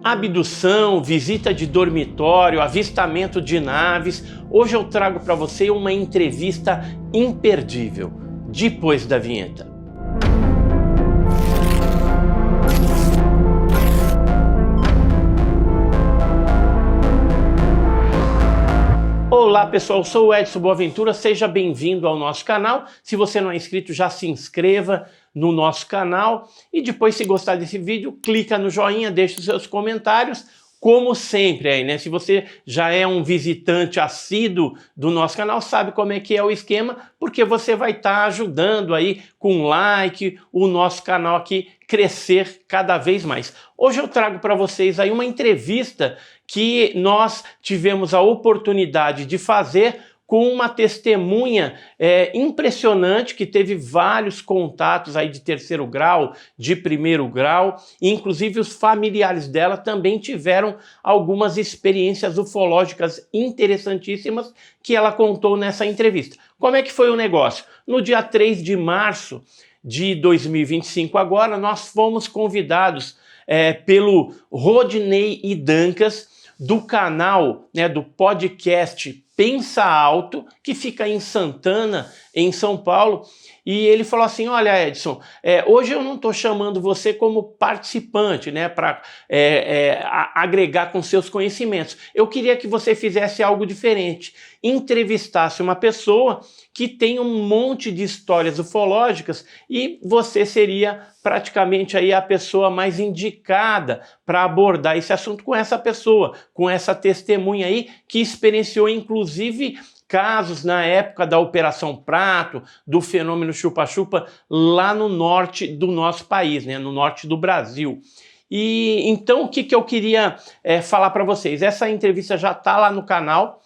Abdução, visita de dormitório, avistamento de naves. Hoje eu trago para você uma entrevista imperdível, depois da vinheta. Olá pessoal, eu sou o Edson Boaventura, seja bem-vindo ao nosso canal. Se você não é inscrito, já se inscreva no nosso canal e depois, se gostar desse vídeo, clica no joinha, deixa os seus comentários, como sempre aí, né? Se você já é um visitante assíduo do nosso canal, sabe como é que é o esquema, porque você vai estar ajudando aí com like o nosso canal aqui crescer cada vez mais. Hoje eu trago para vocês aí uma entrevista que nós tivemos a oportunidade de fazer com uma testemunha impressionante, que teve vários contatos aí de terceiro grau, de primeiro grau, e inclusive os familiares dela também tiveram algumas experiências ufológicas interessantíssimas que ela contou nessa entrevista. Como é que foi o negócio? No dia 3 de março de 2025 agora, nós fomos convidados pelo Rodney e Dancas, do canal, do podcast Pensa Alto, que fica em Santana, em São Paulo, e ele falou assim: olha, Edson, hoje eu não estou chamando você como participante, para agregar com seus conhecimentos. Eu queria que você fizesse algo diferente, entrevistasse uma pessoa que tem um monte de histórias ufológicas e você seria praticamente aí a pessoa mais indicada para abordar esse assunto com essa pessoa, com essa testemunha aí que experienciou inclusive casos na época da Operação Prato, do fenômeno chupa-chupa lá no norte do nosso país, no norte do Brasil. E então o que eu queria falar para vocês? Essa entrevista já está lá no canal,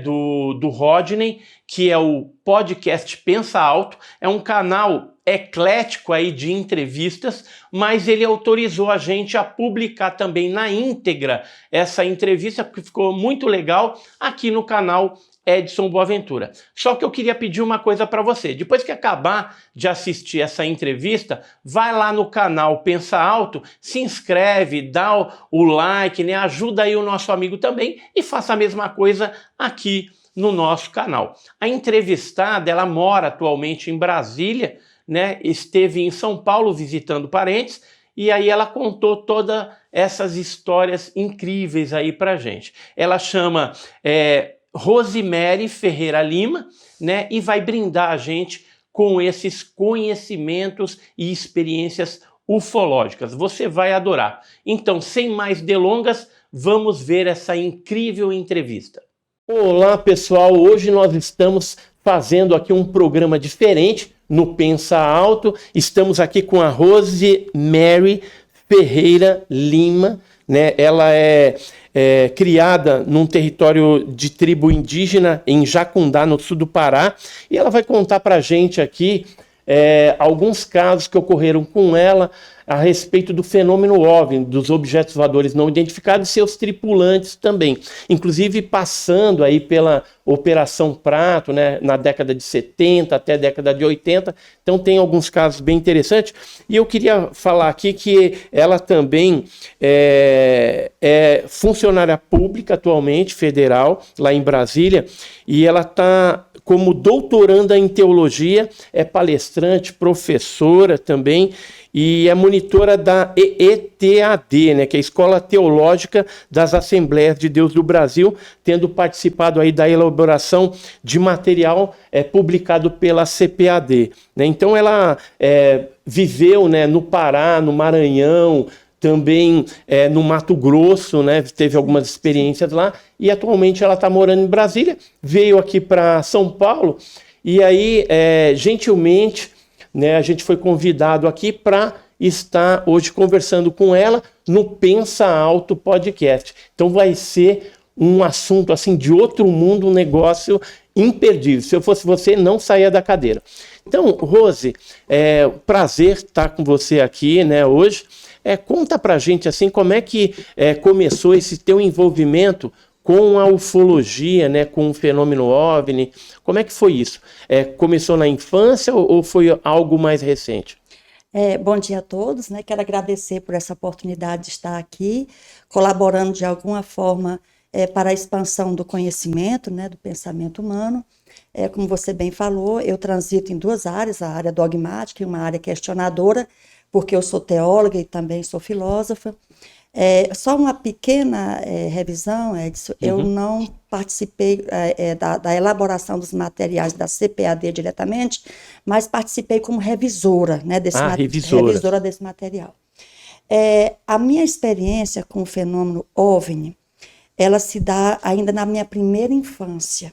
do Rodney, que é o podcast Pensa Alto. É um canal eclético aí de entrevistas, mas ele autorizou a gente a publicar também na íntegra essa entrevista, porque ficou muito legal aqui no canal Edson Boaventura. Só que eu queria pedir uma coisa para você. Depois que acabar de assistir essa entrevista, vai lá no canal Pensa Alto, se inscreve, dá o like, ajuda aí o nosso amigo também e faça a mesma coisa aqui no nosso canal. A entrevistada, ela mora atualmente em Brasília, esteve em São Paulo visitando parentes, e aí ela contou todas essas histórias incríveis aí pra gente. Ela chama Rosemary Ferreira Lima, e vai brindar a gente com esses conhecimentos e experiências ufológicas. Você vai adorar. Então, sem mais delongas, vamos ver essa incrível entrevista. Olá, pessoal! Hoje nós estamos fazendo aqui um programa diferente no Pensa Alto. Estamos aqui com a Rosemary Ferreira Lima, Ela é criada num território de tribo indígena em Jacundá, no sul do Pará, e ela vai contar para a gente aqui alguns casos que ocorreram com ela a respeito do fenômeno OVNI, dos objetos voadores não identificados e seus tripulantes também. Inclusive passando aí pela Operação Prato, na década de 70 até a década de 80. Então tem alguns casos bem interessantes. E eu queria falar aqui que ela também é funcionária pública atualmente, federal, lá em Brasília, e ela está como doutoranda em teologia, é palestrante, professora também, e é monitora da EETAD, que é a Escola Teológica das Assembleias de Deus do Brasil, tendo participado aí da elaboração de material publicado pela CPAD. Então ela viveu no Pará, no Maranhão, também no Mato Grosso, teve algumas experiências lá, e atualmente ela está morando em Brasília, veio aqui para São Paulo, e aí, gentilmente, a gente foi convidado aqui para estar hoje conversando com ela no Pensa Alto Podcast. Então vai ser um assunto assim de outro mundo, um negócio imperdível. Se eu fosse você, não saía da cadeira. Então, Rose, prazer estar com você aqui, hoje. Conta pra gente assim como é que começou esse teu envolvimento com a ufologia, com o fenômeno OVNI. Como é que foi isso? Começou na infância ou foi algo mais recente? Bom dia a todos, né? Quero agradecer por essa oportunidade de estar aqui, colaborando de alguma forma para a expansão do conhecimento, né, do pensamento humano. Como você bem falou, eu transito em duas áreas, a área dogmática e uma área questionadora, porque eu sou teóloga e também sou filósofa. Só uma pequena revisão, Edson, eu não participei da elaboração dos materiais da CPAD diretamente, mas participei como revisora, né, revisora desse material. A minha experiência com o fenômeno OVNI, ela se dá ainda na minha primeira infância.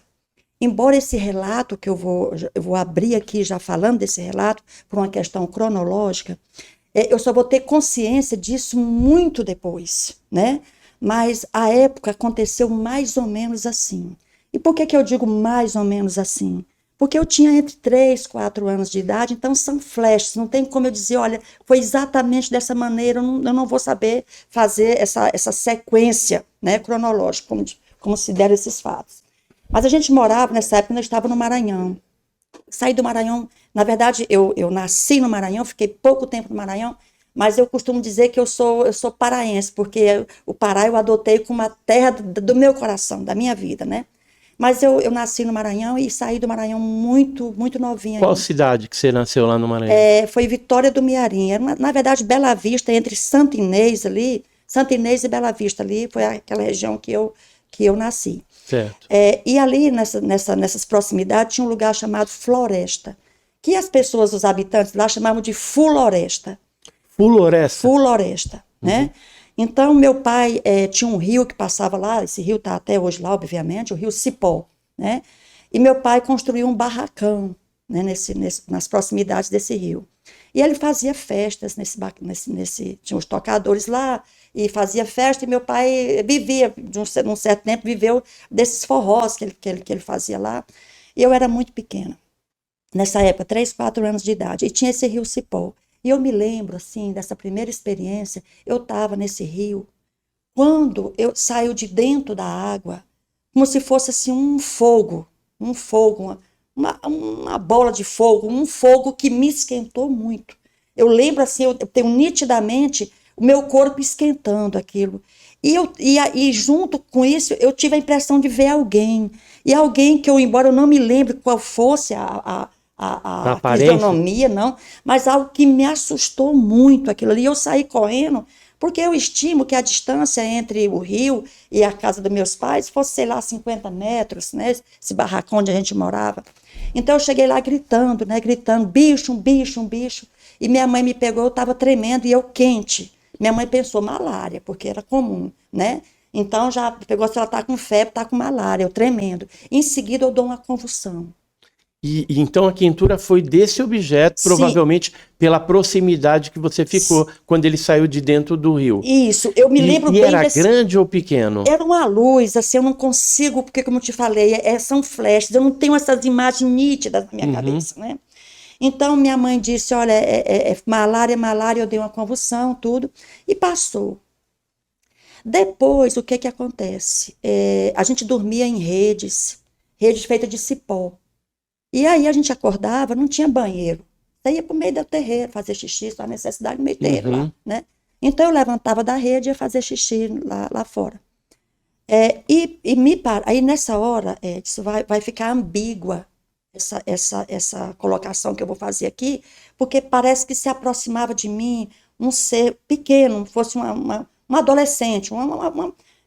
Embora esse relato, que eu vou abrir aqui já falando desse relato, por uma questão cronológica, eu só vou ter consciência disso muito depois, né? Mas a época aconteceu mais ou menos assim. E por que eu digo mais ou menos assim? Porque eu tinha entre 3 e 4 anos de idade, então são flashes, não tem como eu dizer, olha, foi exatamente dessa maneira, eu não vou saber fazer essa sequência, né, cronológica, como se deram esses fatos. Mas a gente morava, nessa época, nós estava no Maranhão. Saí do Maranhão, na verdade, eu nasci no Maranhão, fiquei pouco tempo no Maranhão, mas eu costumo dizer que eu sou paraense, porque o Pará eu adotei como a terra do meu coração, da minha vida, né? Mas eu nasci no Maranhão e saí do Maranhão muito, muito novinha. Qual cidade que você nasceu lá no Maranhão? Foi Vitória do Mearim. Na verdade, Bela Vista, entre Santo Inês ali, Santo Inês e Bela Vista ali, foi aquela região que eu nasci. Certo. E ali, nessas proximidades, tinha um lugar chamado Floresta, que as pessoas, os habitantes lá, chamavam de Fuloresta. Fuloresta? Fuloresta, né? Então, meu pai tinha um rio que passava lá, esse rio está até hoje lá, obviamente, o rio Cipó, né? E meu pai construiu um barracão, né, nas proximidades desse rio. E ele fazia festas tinha os tocadores lá, e fazia festa, e meu pai vivia, num certo tempo, viveu desses forrós que ele fazia lá. E eu era muito pequena, nessa época, 3, 4 anos de idade, e tinha esse rio Cipó. E eu me lembro, assim, dessa primeira experiência, eu estava nesse rio, quando eu saio de dentro da água, como se fosse assim um fogo, uma bola de fogo, um fogo que me esquentou muito. Eu lembro assim, eu tenho nitidamente o meu corpo esquentando aquilo. E junto com isso, eu tive a impressão de ver alguém. E alguém que embora eu não me lembre qual fosse a fisionomia, não, mas algo que me assustou muito aquilo ali. Eu saí correndo, porque eu estimo que a distância entre o rio e a casa dos meus pais fosse, sei lá, 50 metros, né? Esse barracão onde a gente morava. Então eu cheguei lá gritando, né? Gritando, bicho, um bicho, um bicho. E minha mãe me pegou, eu estava tremendo e eu quente. Minha mãe pensou malária, porque era comum, né? Então já pegou, se ela está com febre, está com malária, eu tremendo. Em seguida eu dou uma convulsão. E então a quentura foi desse objeto, sim, provavelmente pela proximidade que você ficou, sim, quando ele saiu de dentro do rio. Isso, eu me lembro bem. E era grande ou pequeno? Era uma luz, assim, eu não consigo, porque como eu te falei, são flashes, eu não tenho essas imagens nítidas na minha cabeça, né? Então minha mãe disse, olha, malária, eu dei uma convulsão, tudo, e passou. Depois, o que acontece? A gente dormia em redes feitas de cipó. E aí a gente acordava, não tinha banheiro. Você ia para o meio do terreiro fazer xixi, só a necessidade no meio do terreiro lá, né? Então eu levantava da rede e ia fazer xixi lá fora. Aí nessa hora, isso vai ficar ambígua, essa colocação que eu vou fazer aqui, porque parece que se aproximava de mim um ser pequeno, fosse uma adolescente,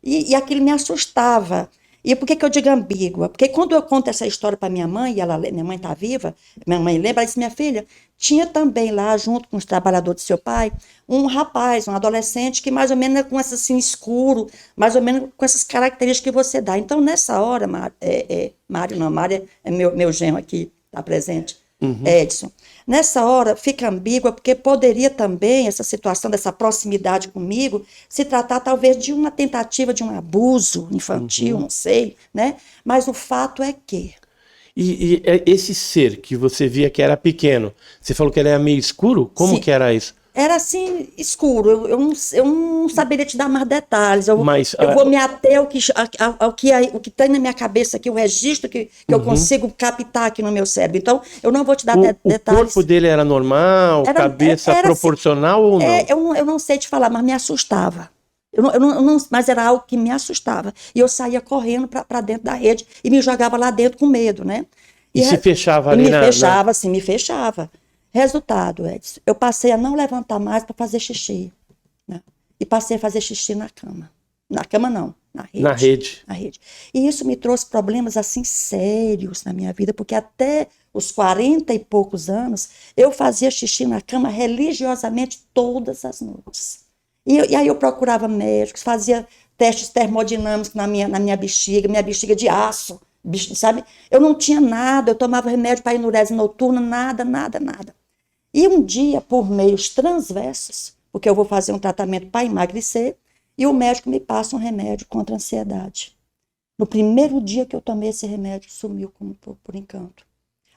e aquilo me assustava. E por que eu digo ambígua? Porque quando eu conto essa história para minha mãe, e minha mãe está viva, minha mãe lembra, ela disse, minha filha, tinha também lá, junto com os trabalhadores do seu pai, um rapaz, um adolescente, que mais ou menos é com esse assim, escuro, mais ou menos com essas características que você dá. Então, nessa hora, Mário é meu genro aqui, está presente, Edson. Nessa hora fica ambígua, porque poderia também, essa situação dessa proximidade comigo, se tratar talvez de uma tentativa de um abuso infantil, não sei, né? Mas o fato é que... E esse ser que você via que era pequeno, você falou que ele era meio escuro? Como Sim. que era isso? Era assim, escuro. Eu não saberia te dar mais detalhes. Eu vou me ater ao que tem na minha cabeça aqui, o registro que eu consigo captar aqui no meu cérebro. Então, eu não vou te dar detalhes. O corpo dele era normal, cabeça proporcional ou não? Eu não sei te falar, mas me assustava. Mas era algo que me assustava. E eu saía correndo para dentro da rede e me jogava lá dentro com medo, né? E se fechava ali me fechava. Resultado, Edson, eu passei a não levantar mais para fazer xixi, né? E passei a fazer xixi na cama. Na cama não, na rede. Na rede. Na rede. E isso me trouxe problemas assim sérios na minha vida, porque até os 40 e poucos anos, eu fazia xixi na cama religiosamente todas as noites. E aí eu procurava médicos, fazia testes termodinâmicos na minha bexiga de aço, sabe? Eu não tinha nada, eu tomava remédio para enurese noturna, nada. E um dia, por meios transversos, porque eu vou fazer um tratamento para emagrecer, e o médico me passa um remédio contra a ansiedade. No primeiro dia que eu tomei esse remédio, sumiu por encanto.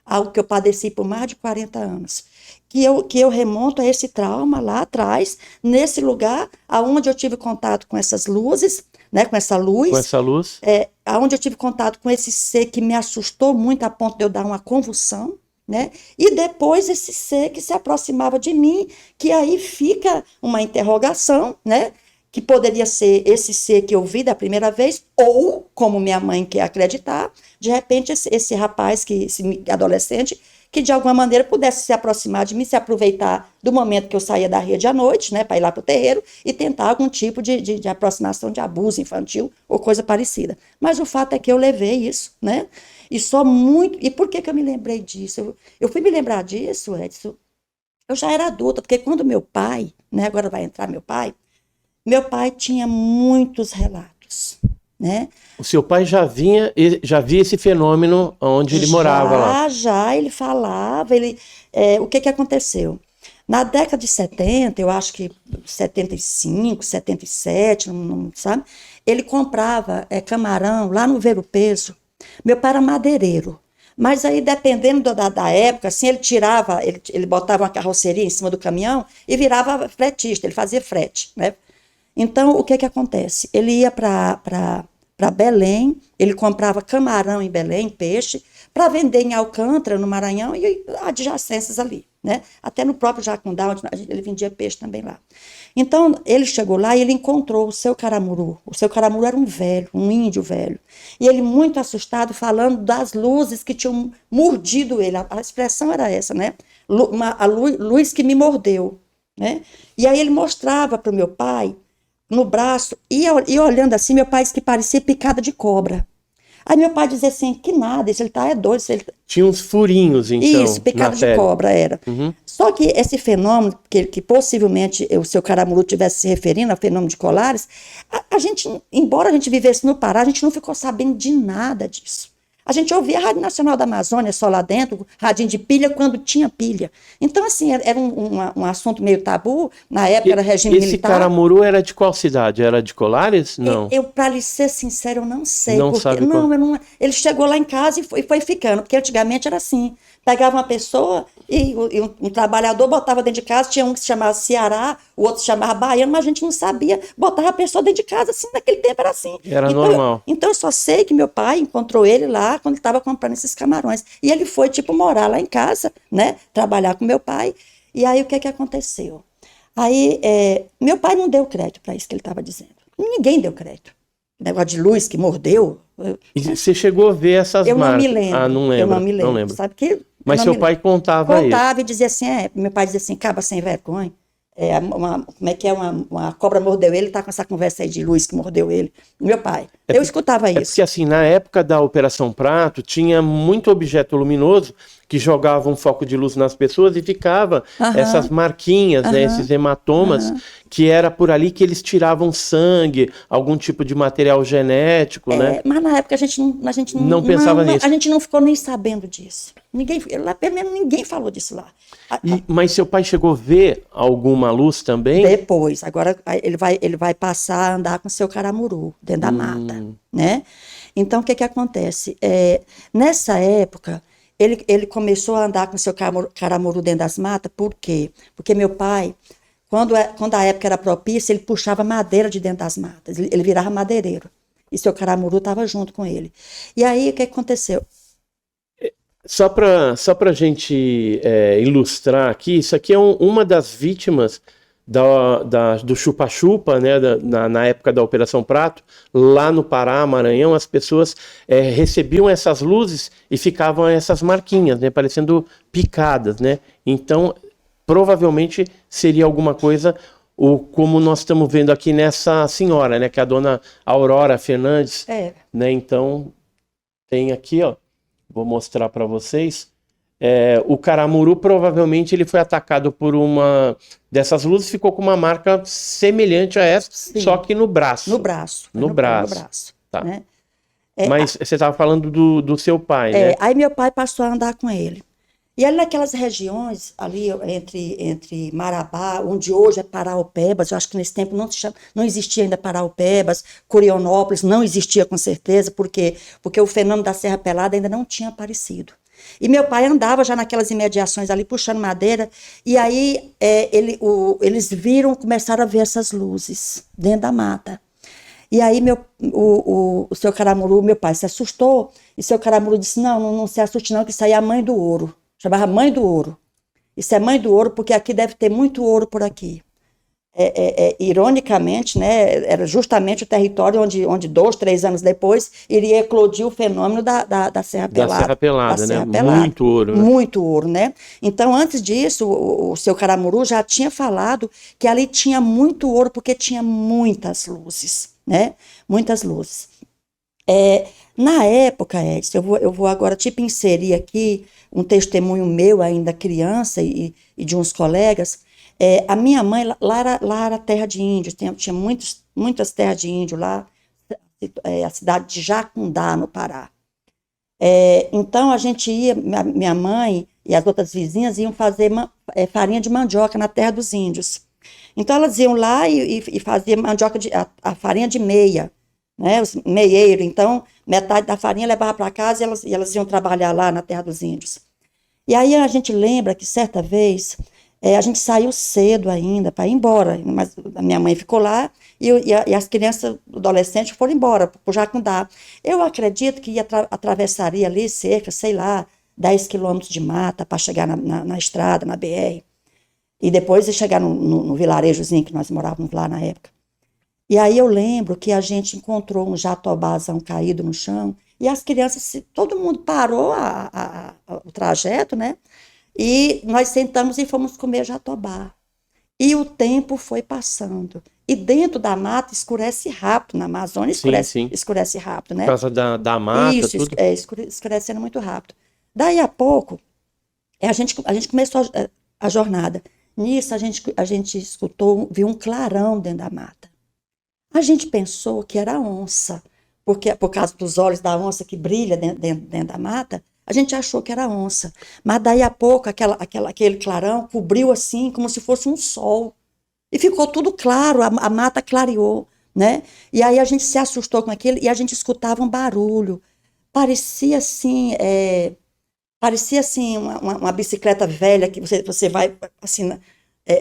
Algo que eu padeci por mais de 40 anos. Que eu remonto a esse trauma lá atrás, nesse lugar onde eu tive contato com essas luzes, né, com essa luz. Com essa luz. Onde eu tive contato com esse ser que me assustou muito a ponto de eu dar uma convulsão, né? E depois esse ser que se aproximava de mim, que aí fica uma interrogação, né? Que poderia ser esse ser que eu vi da primeira vez, ou, como minha mãe quer acreditar, de repente esse rapaz, esse adolescente, que de alguma maneira pudesse se aproximar de mim, se aproveitar do momento que eu saía da rede à noite, né, para ir lá para o terreiro, e tentar algum tipo de aproximação de abuso infantil ou coisa parecida. Mas o fato é que eu levei isso, né? E só muito... E por que eu me lembrei disso? Eu fui me lembrar disso, Edson, eu já era adulta, porque quando meu pai, né, agora vai entrar meu pai tinha muitos relatos, né? O seu pai já via esse fenômeno onde ele morava lá? Já, ele falava, o que aconteceu? Na década de 70, eu acho que 75, 77, não sabe? Ele comprava camarão lá no Ver o Peso. Meu pai era madeireiro. Mas aí, dependendo da época, assim, ele botava uma carroceria em cima do caminhão e virava fretista, ele fazia frete, né? Então, o que acontece? Ele ia para Belém, ele comprava camarão em Belém, peixe, para vender em Alcântara, no Maranhão, e adjacências ali, né? Até no próprio Jacundá, onde ele vendia peixe também lá. Então, ele chegou lá e ele encontrou o seu Caramuru. O seu Caramuru era um índio velho. E ele, muito assustado, falando das luzes que tinham mordido ele. A expressão era essa, né? A luz que me mordeu, né? E aí ele mostrava para o meu pai, no braço, e olhando assim, meu pai disse que parecia picada de cobra. Aí meu pai dizia assim, que nada, isso ele é doido. Tinha uns furinhos, então, isso, picada de cobra era. Uhum. Só que esse fenômeno, que possivelmente o seu Caramuru estivesse se referindo ao fenômeno de Colares, a gente, embora a gente vivesse no Pará, a gente não ficou sabendo de nada disso. A gente ouvia a Rádio Nacional da Amazônia só lá dentro, radinho de pilha, quando tinha pilha. Então, assim, era um assunto meio tabu, na época era regime militar. Esse Caramuru era de qual cidade? Era de Colares? Não. Para lhe ser sincero, eu não sei. Não sabe qual? Ele chegou lá em casa e foi ficando, porque antigamente era assim. Pegava uma pessoa e um trabalhador botava dentro de casa, tinha um que se chamava Ceará, o outro se chamava Baiano, mas a gente não sabia, botava a pessoa dentro de casa, assim, naquele tempo era assim. Era normal. Então eu só sei que meu pai encontrou ele lá quando ele estava comprando esses camarões. E ele foi, tipo, morar lá em casa, né, trabalhar com meu pai. E aí o que aconteceu? Aí meu pai não deu crédito para isso que ele estava dizendo. Ninguém deu crédito. Negócio de luz que mordeu. E você chegou a ver essas marcas? Eu não me lembro. Ah, não lembro. Eu não me lembro. Não lembro. Sabe que... Mas seu pai contava isso? Contava e dizia assim, meu pai dizia assim, caba sem vergonha. Como é que é? Uma cobra mordeu ele, tá com essa conversa aí de luz que mordeu ele. Meu pai. Eu escutava isso. Porque assim, na época da Operação Prato, tinha muito objeto luminoso que jogava um foco de luz nas pessoas e ficava essas marquinhas, né, esses hematomas, que era por ali que eles tiravam sangue, algum tipo de material genético, né? Mas na época a gente não pensava nisso. A gente não ficou nem sabendo disso. Pelo menos ninguém falou disso lá. Mas seu pai chegou a ver alguma luz também? Depois, agora ele vai passar a andar com seu Caramuru dentro da mata, né? Então o que acontece? Nessa época ele começou a andar com seu Caramuru dentro das matas, por quê? Porque meu pai quando a época era propícia, ele puxava madeira de dentro das matas, ele virava madeireiro. E seu Caramuru estava junto com ele. E aí, o que aconteceu? Só para a gente ilustrar aqui, isso aqui é uma das vítimas do chupa-chupa, né, na época da Operação Prato, lá no Pará, Maranhão, as pessoas recebiam essas luzes e ficavam essas marquinhas, né, parecendo picadas, né? Então, provavelmente seria alguma coisa, como nós estamos vendo aqui nessa senhora, né, que é a dona Aurora Fernandes, né? Então, tem aqui, ó, vou mostrar para vocês. O Caramuru provavelmente ele foi atacado por uma dessas luzes, ficou com uma marca semelhante a essa, sim, só que no braço. No braço. No braço. Tá. Né? Mas você estava falando do seu pai, né? Aí meu pai passou a andar com ele. E ali naquelas regiões, ali entre Marabá, onde hoje é Paraupebas, eu acho que nesse tempo não existia ainda Paraupebas, Curionópolis, não existia com certeza, porque o fenômeno da Serra Pelada ainda não tinha aparecido. E meu pai andava já naquelas imediações ali, puxando madeira, e aí eles começaram a ver essas luzes dentro da mata. E aí o seu Caramuru, meu pai, se assustou, e seu Caramuru disse, não se assuste não, que isso aí é a Mãe do Ouro. Chamava Mãe do Ouro. Isso é Mãe do Ouro, porque aqui deve ter muito ouro por aqui. Ironicamente, né, era justamente o território onde 2, 3 anos depois iria eclodir o fenômeno da Serra Pelada. Da Serra Pelada, né? Pelada. Muito ouro. Né? Muito ouro, né? Então, antes disso, o seu Caramuru já tinha falado que ali tinha muito ouro, porque tinha muitas luzes, né? Muitas luzes. Na época, Edson, eu vou agora inserir aqui um testemunho meu, ainda criança, e de uns colegas. A minha mãe, lá era terra de índios, tinha muitas terras de índio lá, a cidade de Jacundá, no Pará. Então a gente ia, minha mãe e as outras vizinhas iam fazer farinha de mandioca na terra dos índios. Então elas iam lá e faziam mandioca, a farinha de meia, né, os meieiros. Então metade da farinha levava para casa e elas iam trabalhar lá na terra dos índios. E aí a gente lembra que certa vez a gente saiu cedo ainda para ir embora, mas a minha mãe ficou lá e as crianças, adolescentes, foram embora para o Jacundá. Eu acredito que atravessaria ali cerca, sei lá, 10 quilômetros de mata para chegar na estrada, na BR. E depois de chegar no vilarejozinho que nós morávamos lá na época. E aí eu lembro que a gente encontrou um jatobazão caído no chão e as crianças, todo mundo parou o trajeto, né? E nós sentamos e fomos comer jatobá. E o tempo foi passando. E dentro da mata escurece rápido, na Amazônia escurece rápido, né? Por causa da mata, isso, tudo. Escurecendo muito rápido. Daí a pouco, a gente começou a jornada. Nisso, a gente viu um clarão dentro da mata. A gente pensou que era onça, porque por causa dos olhos da onça que brilha dentro da mata, a gente achou que era onça. Mas daí a pouco, aquele clarão cobriu assim, como se fosse um sol. E ficou tudo claro, a mata clareou, né? E aí a gente se assustou com aquilo e a gente escutava um barulho. Parecia assim uma bicicleta velha que você vai assim,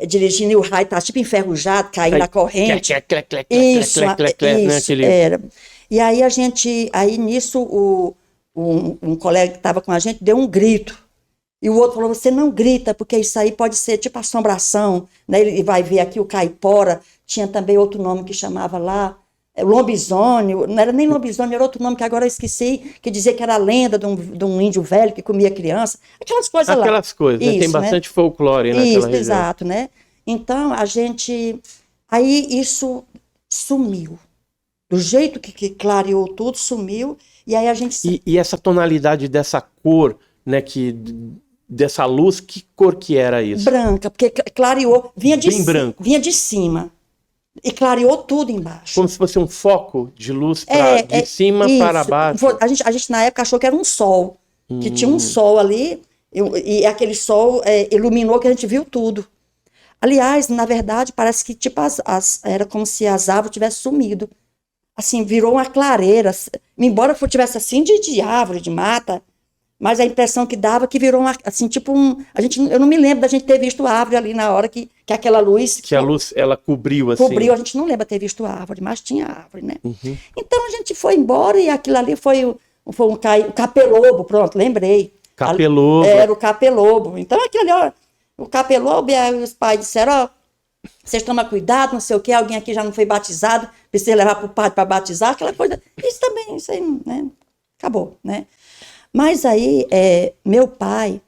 dirigindo e o raio tá tipo enferrujado, caindo na corrente. Isso, era. E aí nisso um colega que estava com a gente deu um grito. E o outro falou, você não grita, porque isso aí pode ser tipo assombração, né? Ele vai ver aqui o caipora, tinha também outro nome que chamava lá, lobisomem, não era nem lobisomem, era outro nome que agora eu esqueci, que dizia que era a lenda de um índio velho que comia criança, aquelas coisas lá. Aquelas coisas, né? Tem bastante folclore naquela região. Isso, exato, né? Então, aí isso sumiu. Do jeito que clareou tudo, sumiu, e aí a gente... E essa tonalidade dessa cor, né, dessa luz, que cor que era isso? Branca, porque clareou, Bem branco. Vinha de cima. E clareou tudo embaixo. Como se fosse um foco de luz de cima para baixo. A gente na época achou que era um sol. Que tinha um sol ali, e aquele sol iluminou que a gente viu tudo. Aliás, na verdade, parece que tipo era como se as árvores tivessem sumido. Assim, virou uma clareira. Embora tivesse assim de árvore, de mata, mas a impressão que dava que virou assim, tipo eu não me lembro da gente ter visto árvore ali na hora que que aquela luz... Que a luz, ela cobriu assim. Cobriu, a gente não lembra ter visto a árvore, mas tinha árvore, né? Uhum. Então a gente foi embora e aquilo ali foi um capelobo, pronto, lembrei. Capelobo. Era o capelobo. Então aquilo ali, ó, o capelobo, e aí os pais disseram, ó, vocês tomam cuidado, não sei o quê, alguém aqui já não foi batizado, precisa levar para o padre para batizar, aquela coisa. Isso aí, né? Acabou, né? Mas aí, meu pai,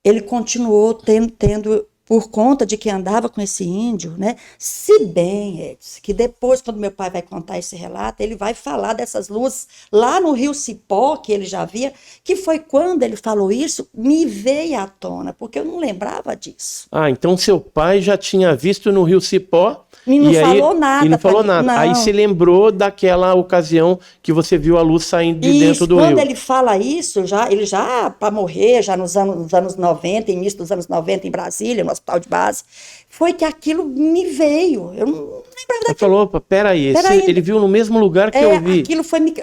ele continuou tendo, por conta de que andava com esse índio, né? Se bem, Edson, que depois, quando meu pai vai contar esse relato, ele vai falar dessas luzes lá no Rio Cipó, que ele já via, que foi quando ele falou isso, me veio à tona, porque eu não lembrava disso. Ah, então seu pai já tinha visto no Rio Cipó. E não falou nada. E não falou nada. Não. Aí se lembrou daquela ocasião que você viu a luz saindo de dentro do rio. Quando ele fala isso, ele já para morrer, já nos anos 90, início dos anos 90 em Brasília, no hospital de base, foi que aquilo me veio. Eu não lembrava daquilo. Ele falou, opa, peraí, ele viu no mesmo lugar que eu vi.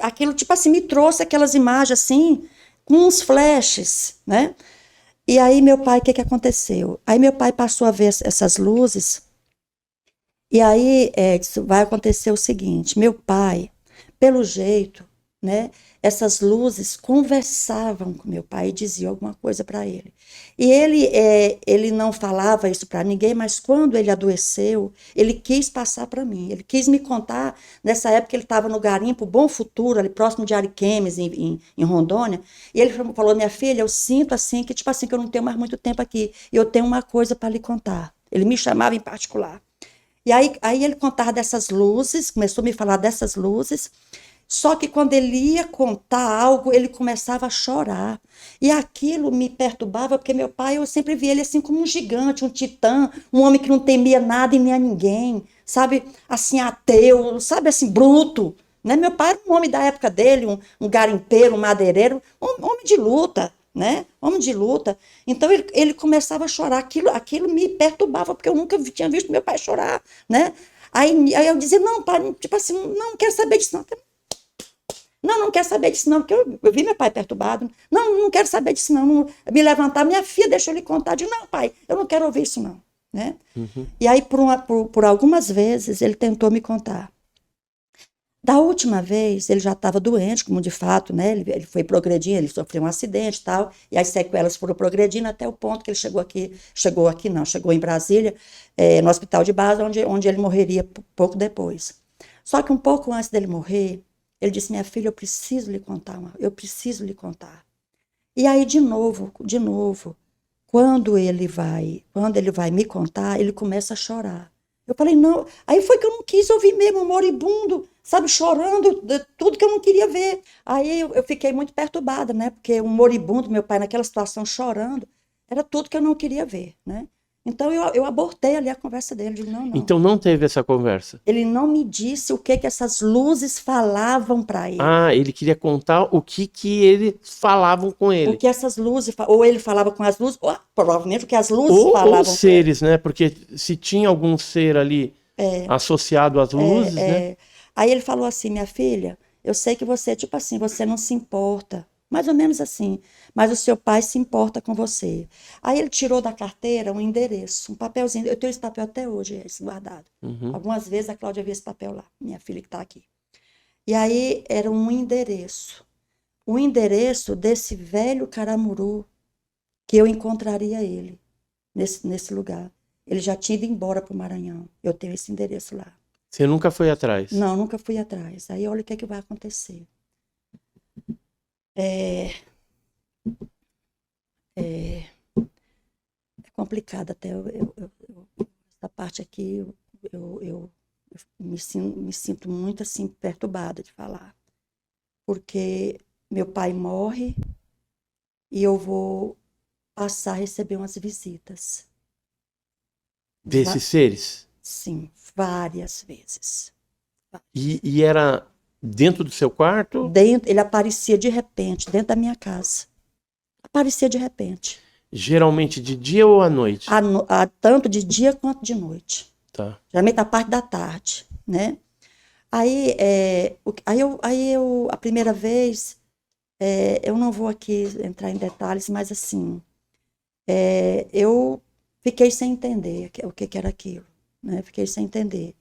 Aquilo tipo assim, me trouxe aquelas imagens assim, com uns flashes, né? E aí meu pai, o que aconteceu? Aí meu pai passou a ver essas luzes. E aí, Edson, vai acontecer o seguinte, meu pai, pelo jeito, né, essas luzes conversavam com meu pai e diziam alguma coisa para ele. E ele não falava isso para ninguém, mas quando ele adoeceu, ele quis passar para mim, ele quis me contar, nessa época ele estava no garimpo Bom Futuro, ali próximo de Ariquemes, em Rondônia, e ele falou, minha filha, eu sinto assim, que tipo assim, que eu não tenho mais muito tempo aqui, e eu tenho uma coisa para lhe contar. Ele me chamava em particular. E aí ele contava dessas luzes, começou a me falar dessas luzes, só que quando ele ia contar algo, ele começava a chorar. E aquilo me perturbava, porque meu pai, eu sempre vi ele assim como um gigante, um titã, um homem que não temia nada e nem a ninguém, sabe? Assim, ateu, sabe? Assim, bruto. Né? Meu pai era um homem da época dele, um garimpeiro, um madeireiro, um homem de luta. Né? Homem de luta. Então ele começava a chorar, aquilo me perturbava, porque eu nunca tinha visto meu pai chorar, né? Aí eu dizia, não, pai, tipo assim, não quero saber disso, não. Não quero saber disso, não, porque eu vi meu pai perturbado. Não quero saber disso, não. Me levantar, minha filha, deixa eu lhe contar. Eu digo, não, pai, eu não quero ouvir isso, não. Né? Uhum. E aí, por algumas vezes, ele tentou me contar. Da última vez, ele já estava doente, como de fato, né? Ele foi progredindo, ele sofreu um acidente e tal, e as sequelas foram progredindo até o ponto que ele chegou em Brasília, no hospital de base, onde ele morreria pouco depois. Só que um pouco antes dele morrer, ele disse, minha filha, eu preciso lhe contar. E aí, de novo, quando ele vai me contar, ele começa a chorar. Eu falei, não. Aí foi que eu não quis ouvir mesmo, moribundo, sabe, chorando, tudo que eu não queria ver. Aí eu fiquei muito perturbada, né? Porque um moribundo, meu pai naquela situação chorando, era tudo que eu não queria ver, né? Então eu abortei ali a conversa dele, digo, não. Então não teve essa conversa? Ele não me disse o que essas luzes falavam para ele. Ah, ele queria contar o que eles falavam com ele. O que essas luzes, ou ele falava com as luzes, ou provavelmente o que as luzes falavam. Ou seres, né? Porque se tinha algum ser ali associado às luzes, né? Aí ele falou assim, minha filha, eu sei que você, tipo assim, você não se importa. Mais ou menos assim, mas o seu pai se importa com você. Aí ele tirou da carteira um endereço, um papelzinho. Eu tenho esse papel até hoje, esse guardado. Uhum. Algumas vezes a Cláudia via esse papel lá, minha filha que está aqui. E aí era um endereço. O endereço desse velho caramuru, que eu encontraria ele nesse lugar. Ele já tinha ido embora para o Maranhão. Eu tenho esse endereço lá. Você nunca foi atrás? Não, nunca fui atrás. Aí olha o que vai acontecer. É complicado até. Essa parte aqui, eu me sinto muito assim, perturbada de falar. Porque meu pai morre e eu vou passar a receber umas visitas. Desses seres? Sim, várias vezes. E era dentro do seu quarto? Ele aparecia de repente, dentro da minha casa. Aparecia de repente. Geralmente de dia ou à noite? Tanto de dia quanto de noite. Tá. Geralmente da parte da tarde, né? Aí a primeira vez, eu não vou aqui entrar em detalhes, mas assim, eu Fiquei sem entender o que que era aquilo, né? Fiquei sem entender.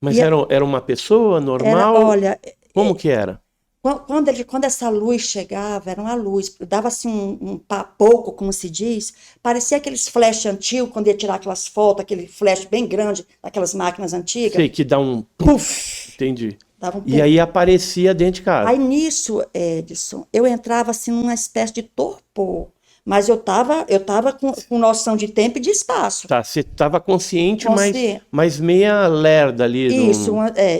Mas E era uma pessoa era, normal? olha, Como que era? quando essa luz chegava, era uma luz, dava assim pouco, como se diz, parecia aqueles flash antigos, quando ia tirar aquelas fotos, aquele flash bem grande, daquelas máquinas antigas. Sei que dá um... Puf! Entendi. Dava um E puf. aí aparecia dentro de casa. Aí nisso, Edson, eu entrava assim numa espécie de torpor, mas eu tava com noção de tempo e de espaço. Tá, você estava consciente, Consciente. mas meia lerda ali. Isso,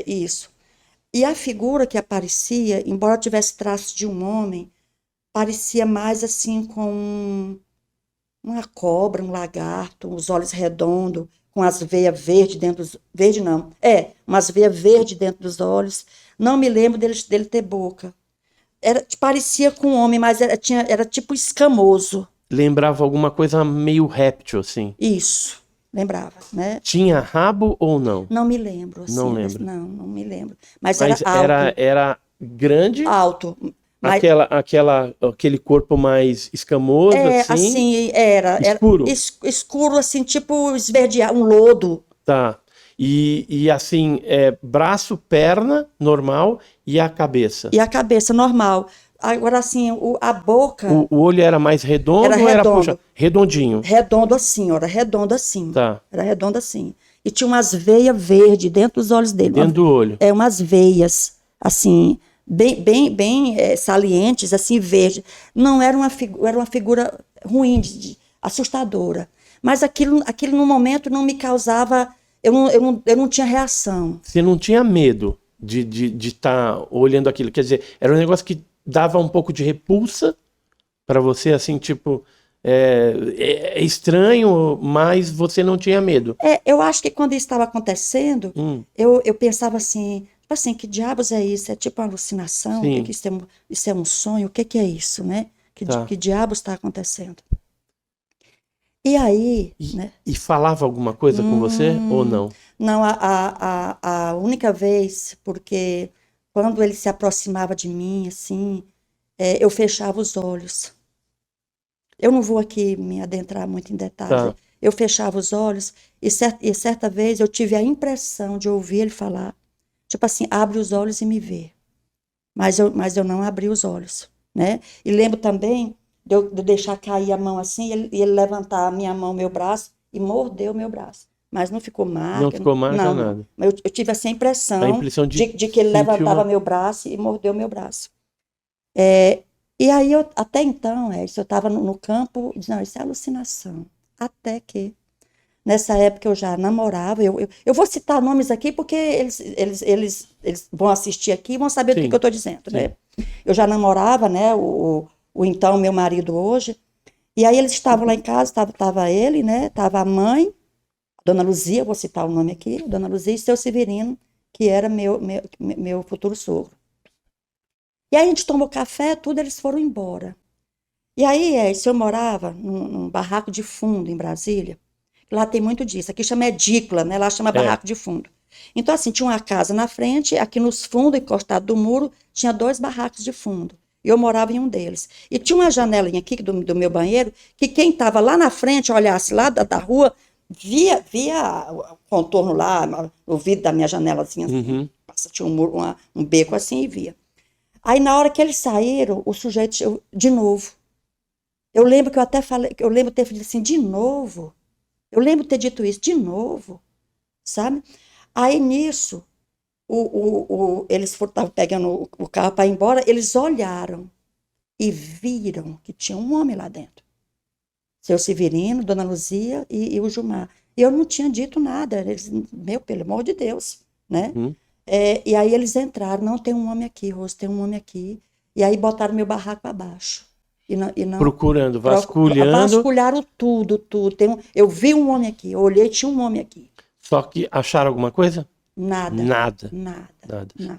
isso. E a figura que aparecia, embora tivesse traços de um homem, parecia mais assim com uma cobra, um lagarto, os olhos redondos, com as veias verdes dentro dos... Verde não. Umas veias verdes dentro dos olhos. Não me lembro dele ter boca. Parecia com um homem, mas era tipo escamoso. Lembrava alguma coisa meio réptil, assim. Isso, lembrava, né? Tinha rabo ou não? Não me lembro, assim. Não lembro. Não me lembro. Mas Mas era era grande, alto. Mas aquele corpo mais escamoso, assim. assim, era Escuro. escuro, assim, tipo esverdeado, um lodo. Tá. E assim, braço, perna, normal, e a cabeça. E a cabeça normal. Agora, assim, a boca O olho era mais redondo era ou era redondo. puxado? Redondinho. Redondo assim, era redondo assim. Tá. Era redondo assim. E tinha umas veias verdes dentro dos olhos dele. Dentro do olho. Umas veias, assim, bem salientes, assim, verde. Não era era uma figura ruim, assustadora. Mas aquilo no momento não me causava... Eu não tinha reação. Você não tinha medo de estar olhando aquilo? Quer dizer, era um negócio que dava um pouco de repulsa para você, assim, tipo... É estranho, mas você não tinha medo. Eu acho que quando isso estava acontecendo, eu pensava assim, tipo assim, que diabos é isso? É tipo uma alucinação? Sim. O que isso é um sonho? O que é isso, né? Tá. Que diabos está acontecendo? E aí, né? E falava alguma coisa com você ou não? Não, a única vez, porque quando ele se aproximava de mim, assim, eu fechava os olhos. Eu não vou aqui me adentrar muito em detalhes. Tá. Eu fechava os olhos e certa vez eu tive a impressão de ouvir ele falar, tipo assim, abre os olhos e me vê. Mas eu não abri os olhos, né? E lembro também de eu deixar cair a mão assim e ele levantar a minha mão, meu braço e mordeu o meu braço. Mas não ficou marca. Não ficou marca, não, nada. não. Mas eu tive essa impressão, A impressão de que ele levantava meu braço e mordeu meu braço. E aí, até então, eu estava no campo, não, isso é alucinação. Até que, nessa época, eu já namorava. Eu vou citar nomes aqui porque eles vão assistir aqui e vão saber do que eu estou dizendo, né? Eu já namorava, né, o então meu marido hoje. E aí eles estavam lá em casa, estava ele, né, estava a mãe, Dona Luzia, vou citar o nome aqui, Dona Luzia e seu Severino, que era meu futuro sogro. E aí a gente tomou café, tudo, eles foram embora. E aí, eu morava num barraco de fundo em Brasília. Lá tem muito disso. Aqui chama edícula, né? Lá chama barraco de fundo. Então, assim, tinha uma casa na frente, aqui nos fundos, encostado do muro, tinha 2 barracos de fundo. E eu morava em um deles. E tinha uma janelinha aqui do meu banheiro, que quem estava lá na frente, olhasse lá da rua, via o contorno lá, o vidro da minha janelazinha, assim, tinha um beco assim e via. Aí, na hora que eles saíram, o sujeito, de novo. Eu lembro que eu até falei, eu lembro ter dito assim, de novo. Eu lembro ter dito isso, de novo, sabe? Aí, nisso, eles estavam pegando o carro para ir embora, eles olharam e viram que tinha um homem lá dentro. Seu Severino, Dona Luzia e o Gilmar. E eu não tinha dito nada. Eles, pelo amor de Deus, né? E aí eles entraram, não, tem um homem aqui, Rose, tem um homem aqui. E aí botaram meu barraco abaixo. E não, procurando, vasculhando. Vasculharam tudo. Eu vi um homem aqui, eu olhei, tinha um homem aqui. Só que acharam alguma coisa? Nada.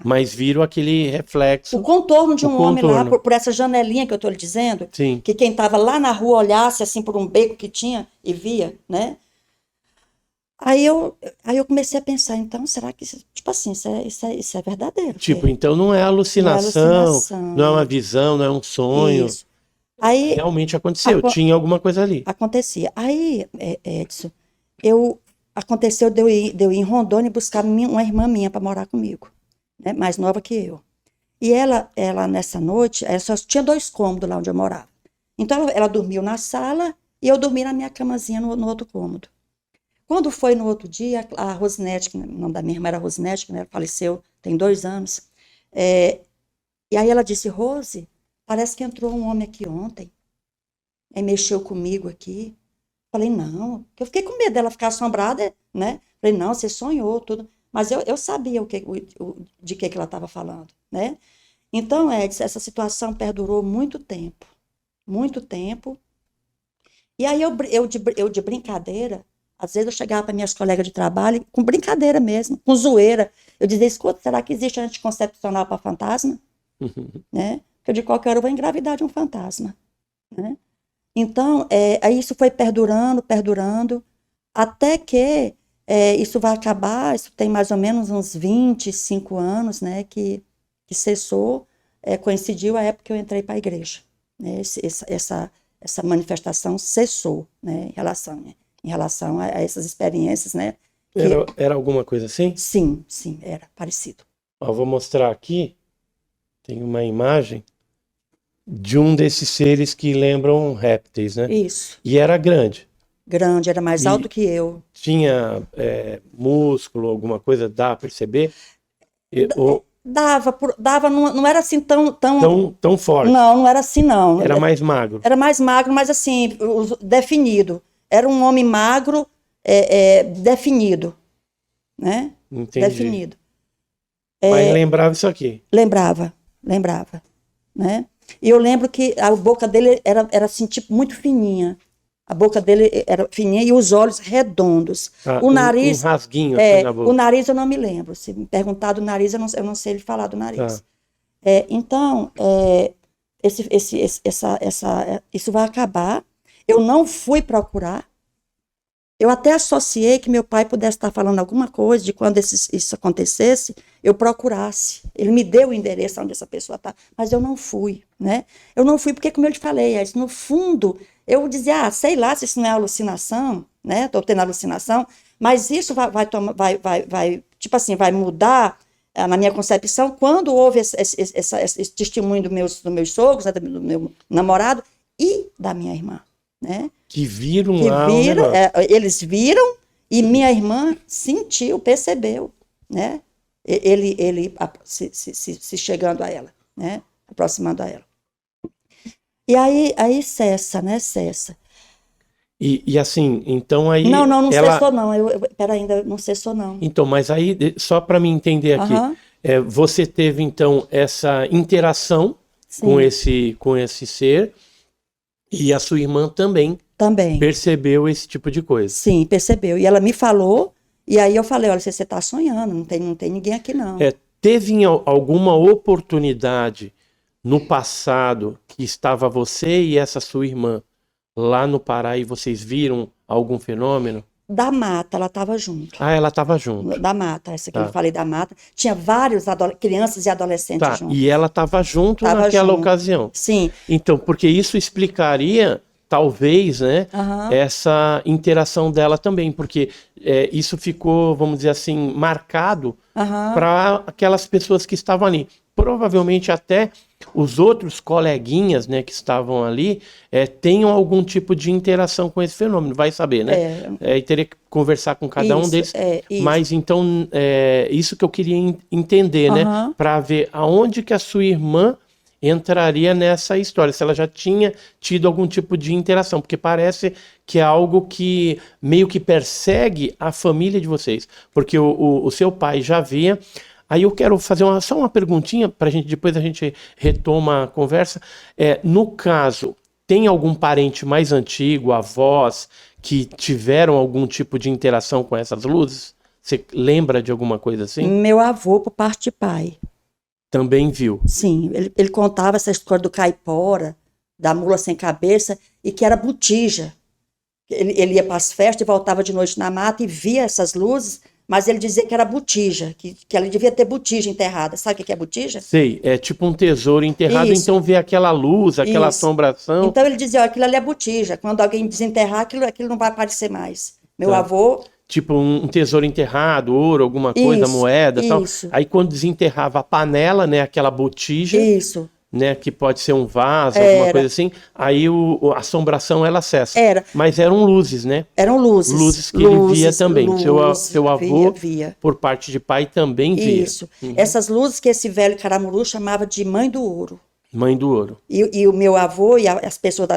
Mas viram aquele reflexo. O contorno de um homem lá, por essa janelinha que eu estou lhe dizendo. Sim. Que quem estava lá na rua olhasse assim por um beco que tinha e via, né? Aí eu comecei a pensar, então, será que, tipo assim, isso é verdadeiro? Tipo, então não é alucinação, não é uma visão, não é um sonho. Isso. Aí Realmente aconteceu, tinha alguma coisa ali. acontecia. Aí, Edson, aconteceu de eu ir em Rondônia buscar uma irmã minha para morar comigo, né, mais nova que eu. E ela nessa noite, ela só tinha 2 cômodos lá onde eu morava. Então, ela dormiu na sala e eu dormi na minha camazinha no outro cômodo. Quando foi no outro dia, a Rosinete, o nome da minha irmã era Rosinete, né, ela faleceu tem 2 anos, e aí ela disse, Rose, parece que entrou um homem aqui ontem, aí mexeu comigo aqui. Falei, não, porque eu fiquei com medo dela ficar assombrada, né? Falei, não, você sonhou, tudo. Mas eu sabia de que ela estava falando, né? Então, essa situação perdurou muito tempo, muito tempo. E aí eu de brincadeira, às vezes eu chegava para minhas colegas de trabalho, com brincadeira mesmo, com zoeira. Eu dizia, escuta, será que existe anticoncepcional para fantasma? Né? Porque de qualquer hora eu vou engravidar de um fantasma, né? Então, aí isso foi perdurando, até que isso vai acabar, isso tem mais ou menos uns 25 anos, né, que cessou, coincidiu a época que eu entrei para a igreja, né, essa manifestação cessou, né, em relação a essas experiências, né. Era alguma coisa assim? Sim, era parecido. Ó, vou mostrar aqui, tem uma imagem de um desses seres que lembram répteis, né? Isso. E era grande. Grande, era mais alto que eu. Tinha músculo, alguma coisa, dá a perceber? Dava, não era assim tão forte. Não era assim, não. Era mais magro. Era mais magro, mas assim, definido. Era um homem magro, definido, né? Entendi. Definido. Mas lembrava isso aqui? Lembrava, né? E eu lembro que a boca dele era assim, tipo, muito fininha. A boca dele era fininha e os olhos redondos. O nariz... Um rasguinho assim na boca. O nariz eu não me lembro. Se me perguntar do nariz, eu não sei ele falar do nariz. Tá. Então, isso vai acabar. Eu não fui procurar. Eu até associei que meu pai pudesse estar falando alguma coisa de quando isso acontecesse, eu procurasse. Ele me deu o endereço onde essa pessoa está, mas eu não fui, né? Eu não fui porque, como eu te falei, no fundo, eu dizia, sei lá se isso não é alucinação, né? Estou tendo alucinação, mas isso vai tipo assim, vai mudar na minha concepção quando houve esse testemunho dos meus sogros, né, do meu namorado e da minha irmã, né? Que viram lá o negócio. Eles viram e minha irmã sentiu, percebeu, né? Ele se chegando a ela, né? Aproximando a ela. E aí cessa, né? Cessa. E assim, então aí... Não cessou não, pera, ainda não cessou não. Então, mas aí, só para me entender aqui, você teve então essa interação com esse ser e a sua irmã também percebeu esse tipo de coisa. Sim, percebeu. E ela me falou, e aí eu falei, olha, você está sonhando, não tem ninguém aqui não. Teve alguma oportunidade no passado que estava você e essa sua irmã lá no Pará e vocês viram algum fenômeno? Da mata, ela estava junto. Ah, ela estava junto. Da mata, essa que eu falei da mata. Tinha vários crianças e adolescentes juntos. E ela estava junto naquela ocasião. Sim. Então, porque isso explicaria, talvez, né, essa interação dela também, porque isso ficou, vamos dizer assim, marcado para aquelas pessoas que estavam ali. Provavelmente até os outros coleguinhas, né, que estavam ali tenham algum tipo de interação com esse fenômeno, vai saber, né? E teria que conversar com cada um deles. Mas então, isso que eu queria entender, né? Para ver aonde que a sua irmã entraria nessa história, se ela já tinha tido algum tipo de interação, porque parece que é algo que meio que persegue a família de vocês, porque o seu pai já via. Aí eu quero fazer só uma perguntinha, para depois a gente retoma a conversa. No caso, tem algum parente mais antigo, avós, que tiveram algum tipo de interação com essas luzes? Você lembra de alguma coisa assim? Meu avô, por parte de pai. Também viu? Sim, ele contava essa história do caipora, da mula sem cabeça, e que era botija. Ele ia para as festas e voltava de noite na mata e via essas luzes Mas ele dizia que era botija, que ela devia ter botija enterrada. Sabe o que é botija? Sei, é tipo um tesouro enterrado, Isso. então vê aquela luz, aquela Isso. assombração. Então ele dizia, ó, aquilo ali é botija. Quando alguém desenterrar, aquilo não vai aparecer mais. Meu Tá. avô... Tipo um tesouro enterrado, ouro, alguma coisa, Isso, moeda, tal. isso. Aí quando desenterrava a panela, né, aquela botija, Isso. né, que pode ser um vaso, alguma Era. coisa assim, aí a assombração ela cessa. Era. Mas eram luzes, né? Eram luzes. Luzes que ele via também. Luzes, Seu avô, via. por parte de pai, também via. Isso. Essas luzes que esse velho caramuru chamava de mãe do ouro. Mãe do ouro. E o meu avô e as pessoas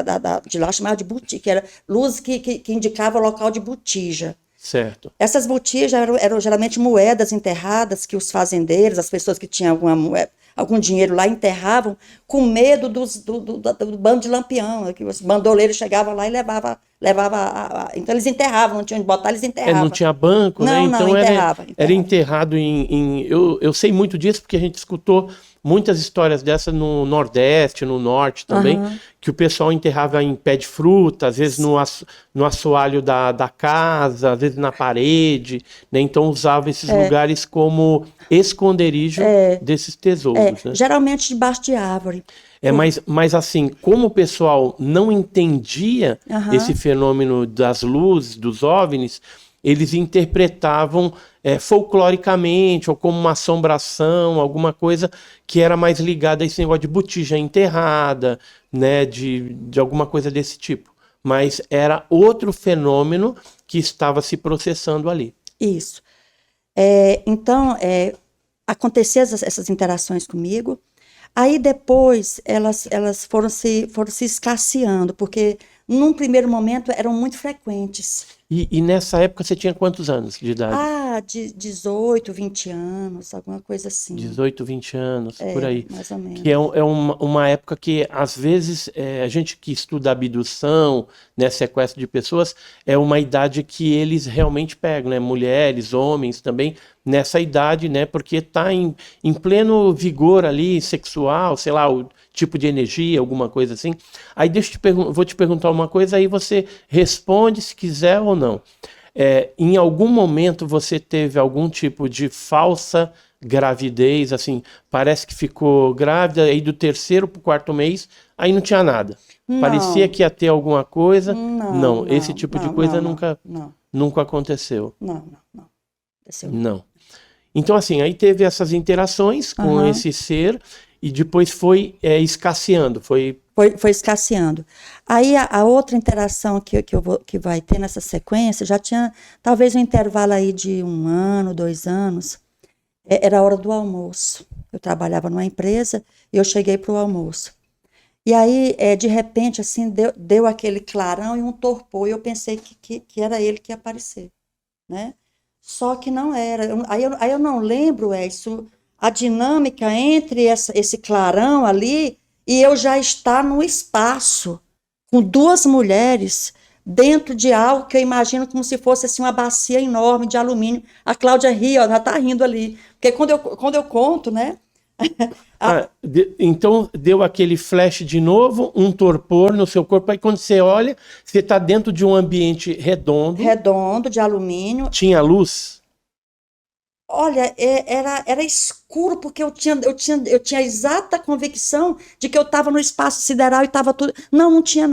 de lá chamavam de botija, que era luzes que indicavam o local de botija. Certo. Essas botijas eram geralmente moedas enterradas que os fazendeiros, as pessoas que tinham algum dinheiro lá, enterravam com medo do bando de lampião, que os bandoleiros chegavam lá e levavam então eles enterravam, não tinham onde botar, eles enterravam. Não tinha banco, né? Não, Então enterrava. Era enterrado eu sei muito disso porque a gente escutou muitas histórias dessas no Nordeste, no Norte também, que o pessoal enterrava em pé de fruta, às vezes no assoalho da casa, às vezes na parede, né? Então usava esses lugares como esconderijo desses tesouros. Né? Geralmente debaixo de árvore. Mas assim, como o pessoal não entendia esse fenômeno das luzes, dos OVNIs, eles interpretavam folcloricamente ou como uma assombração, alguma coisa que era mais ligada a esse negócio de botija enterrada, né, de alguma coisa desse tipo. Mas era outro fenômeno que estava se processando ali. Isso. Então, aconteciam essas interações comigo. Aí depois elas foram se escasseando, porque num primeiro momento eram muito frequentes. E nessa época você tinha quantos anos de idade? De 18, 20 anos, alguma coisa assim. 18, 20 anos, por aí. Mais ou menos. Que é uma época que, às vezes, a gente que estuda abdução, né, sequestro de pessoas, é uma idade que eles realmente pegam, né? Mulheres, homens também, nessa idade, né? Porque está em pleno vigor ali, sexual, sei lá, o tipo de energia, alguma coisa assim. Aí vou te perguntar uma coisa, aí você responde se quiser ou não. Em algum momento você teve algum tipo de falsa gravidez, assim, parece que ficou grávida, aí do 3º para o 4º mês, aí não tinha nada. Não. Parecia que ia ter alguma coisa. Não, esse tipo de coisa nunca aconteceu. Não. Não. Então, assim, aí teve essas interações com esse ser e depois foi escasseando, foi escasseando. Aí a outra interação que vai ter nessa sequência, já tinha talvez um intervalo aí de 1 ano, 2 anos, era a hora do almoço. Eu trabalhava numa empresa e eu cheguei para o almoço. E aí, de repente, assim, deu aquele clarão e um torpor, e eu pensei que era ele que ia aparecer, né? Só que não era. Aí eu não lembro, isso, a dinâmica entre esse clarão ali e eu já estar no espaço, com 2 mulheres, dentro de algo que eu imagino como se fosse assim, uma bacia enorme de alumínio. A Cláudia ri, ó, ela está rindo ali. Porque quando eu conto, né? Então deu aquele flash de novo, um torpor no seu corpo, aí quando você olha, você está dentro de um ambiente redondo. Redondo, de alumínio. Tinha luz? Olha, era escuro, porque eu tinha a exata convicção de que eu estava no espaço sideral e estava tudo... Não tinha.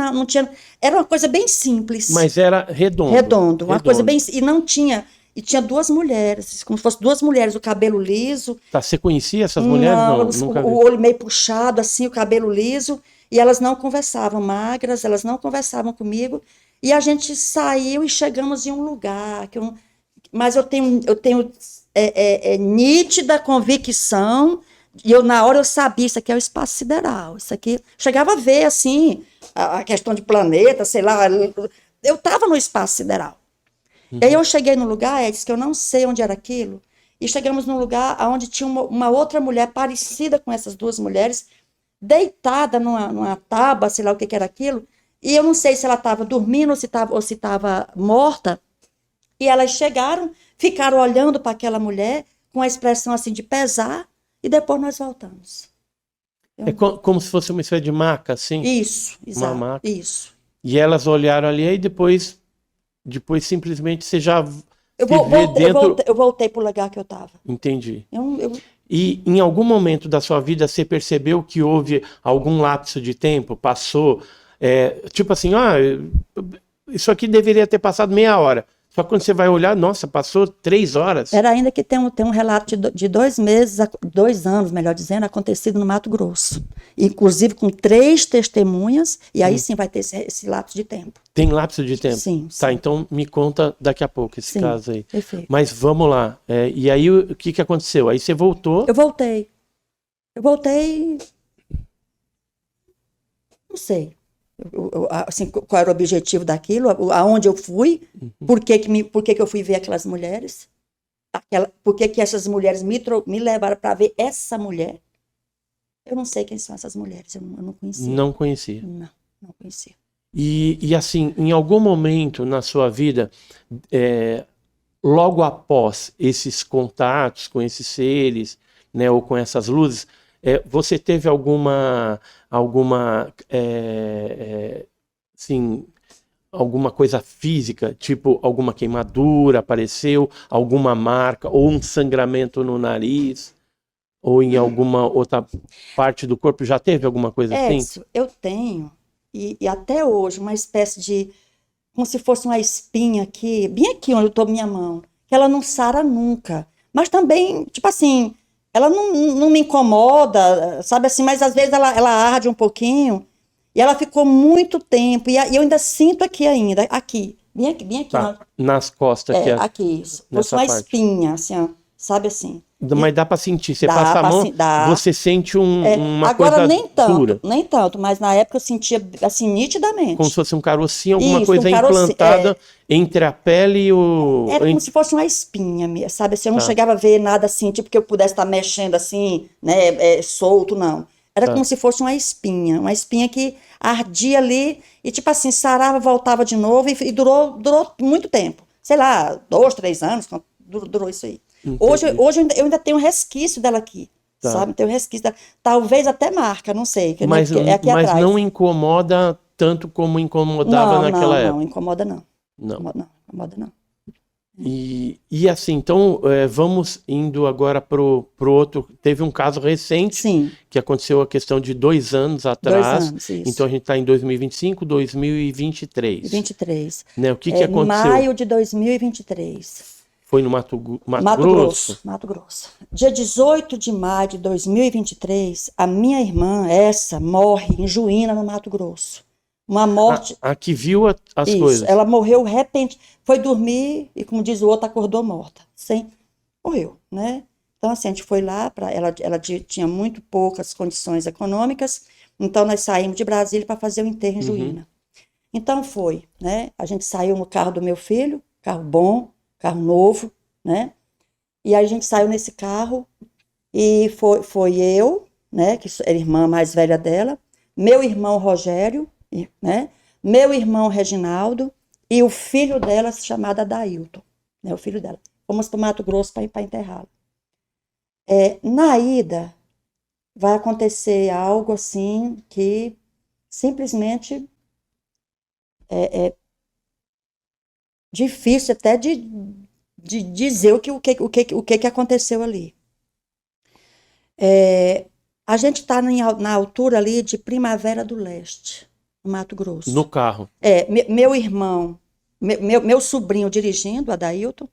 Era uma coisa bem simples. Mas era redondo. Redondo, uma coisa bem... E não tinha... E tinha 2 mulheres, como se fossem 2 mulheres, o cabelo liso. Tá, você conhecia essas mulheres? Não, nunca vi. O olho meio puxado, assim, o cabelo liso. E elas não conversavam, magras, elas não conversavam comigo. E a gente saiu e chegamos em um lugar. Mas eu tenho nítida convicção, e na hora eu sabia, isso aqui é o espaço sideral, isso aqui... Chegava a ver, assim, a questão de planeta, sei lá, eu estava no espaço sideral. E aí eu cheguei no lugar, disse que eu não sei onde era aquilo, e chegamos num lugar onde tinha uma outra mulher parecida com essas 2 mulheres, deitada numa tábua, sei lá o que era aquilo, e eu não sei se ela estava dormindo ou se estava morta, e elas chegaram, ficaram olhando para aquela mulher com a expressão assim de pesar, e depois nós voltamos. Como se fosse uma espécie de maca, assim? Isso, exato. Uma maca. Isso. E elas olharam ali e depois simplesmente você já Eu voltei para o lugar que eu estava. Entendi. E em algum momento da sua vida você percebeu que houve algum lapso de tempo? Passou, tipo assim, isso aqui deveria ter passado meia hora. Só que quando você vai olhar, nossa, passou 3 horas. Era ainda que tem um relato de 2 meses, 2 anos, melhor dizendo, acontecido no Mato Grosso. Inclusive com 3 testemunhas, e aí sim vai ter esse lapso de tempo. Tem lapso de tempo? Sim. Tá, então me conta daqui a pouco esse caso aí. Perfeito. Mas vamos lá. E aí o que aconteceu? Aí você voltou? Eu voltei. Não sei. Assim, qual era o objetivo daquilo, aonde eu fui, por que eu fui ver aquelas mulheres, por que essas mulheres me levaram para ver essa mulher. Eu não sei quem são essas mulheres, eu não conhecia. Não conhecia? Não conhecia. E assim, em algum momento na sua vida, logo após esses contatos com esses seres, né, ou com essas luzes, você teve assim, alguma coisa física, tipo alguma queimadura apareceu, alguma marca, ou um sangramento no nariz, ou em alguma outra parte do corpo? Já teve alguma coisa assim? Isso, eu tenho, e até hoje, uma espécie de, como se fosse uma espinha aqui, bem aqui onde eu estou minha mão, que ela não sara nunca, mas também, tipo assim, ela não me incomoda, sabe assim, mas às vezes ela arde um pouquinho, e ela ficou muito tempo, e eu ainda sinto aqui ainda, aqui, bem aqui. Tá, nas costas. Aqui, isso, fosse uma espinha, assim, ó, sabe assim. Mas dá para sentir, você passa a mão, você sente uma agora, coisa dura. Nem tanto, mas na época eu sentia assim nitidamente. Como se fosse um carocinho, alguma coisa implantada entre a pele e o... Era como se fosse uma espinha, sabe? Assim, eu não chegava a ver nada assim, tipo que eu pudesse estar mexendo assim, né, solto, não. Era como se fosse uma espinha que ardia ali e tipo assim, sarava, voltava de novo e durou muito tempo. Sei lá, 2, 3 anos, durou isso aí. Hoje eu ainda tenho um resquício dela aqui, sabe? Tenho um resquício dela. Talvez até marca, não sei. Mas atrás. Não incomoda tanto como incomodava naquela época? Não, incomoda não. Incomoda não. E assim, então vamos indo agora pro outro. Teve um caso recente que aconteceu a questão de 2 anos atrás. 2 anos, isso. Então a gente está em 2025, 2023. 23. Né? O que aconteceu? Maio de 2023. Foi no Mato Grosso? Mato Grosso. Dia 18 de maio de 2023, a minha irmã, morre em Juína, no Mato Grosso. Uma morte... A que viu as coisas. Ela morreu repentinamente. Foi dormir e, como diz o outro, acordou morta. Morreu, né? Então, assim, a gente foi lá, ela tinha muito poucas condições econômicas, então nós saímos de Brasília para fazer o enterro em Juína. Então foi, né? A gente saiu no carro do meu filho, carro bom, carro novo, né? E aí a gente saiu nesse carro e foi eu, né? Que era a irmã mais velha dela, meu irmão Rogério, né? Meu irmão Reginaldo e o filho dela, chamado Adailton, né? O filho dela. Fomos para o Mato Grosso para enterrá-lo. Na ida, vai acontecer algo assim que simplesmente é difícil até de dizer o que aconteceu ali. A gente está na altura ali de Primavera do Leste, no Mato Grosso. No carro. Meu irmão, meu sobrinho dirigindo, Adailton,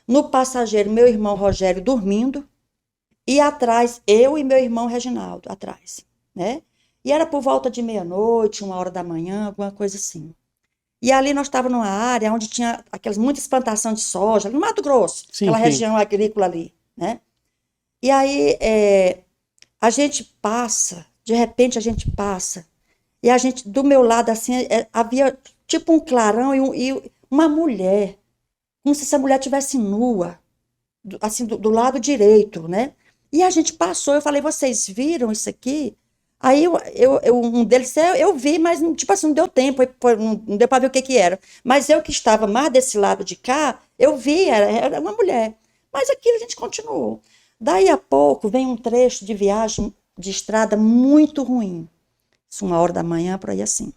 no passageiro, meu irmão Rogério dormindo, e atrás, eu e meu irmão Reginaldo, atrás, né? E era por volta de 00:00, 1h da manhã, alguma coisa assim. E ali nós estávamos numa área onde tinha muitas plantações de soja, no Mato Grosso, aquela região agrícola ali, né? E aí a gente passa, de repente a gente passa, e a gente, do meu lado, assim, havia tipo um clarão e uma mulher, como se essa mulher estivesse nua, assim, do lado direito, né? E a gente passou, eu falei, vocês viram isso aqui? Aí um deles, eu vi, mas tipo assim, não deu tempo, não deu para ver o que era. Mas eu que estava mais desse lado de cá, eu vi, era uma mulher. Mas aquilo a gente continuou. Daí a pouco vem um trecho de viagem de estrada muito ruim. Isso 1h da manhã, por aí assim.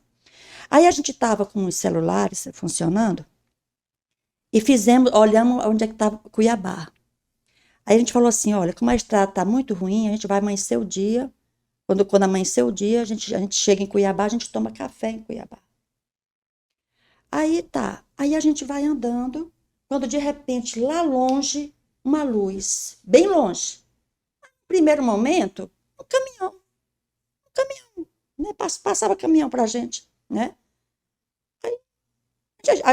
Aí a gente estava com os celulares funcionando, e olhamos onde é que estava Cuiabá. Aí a gente falou assim, olha, como a estrada está muito ruim, a gente vai amanhecer o dia. Quando amanhecer o dia, a gente chega em Cuiabá, a gente toma café em Cuiabá. Aí tá, aí a gente vai andando, quando de repente, lá longe, uma luz, bem longe. No primeiro momento, um caminhão, né? Passava caminhão pra gente, né?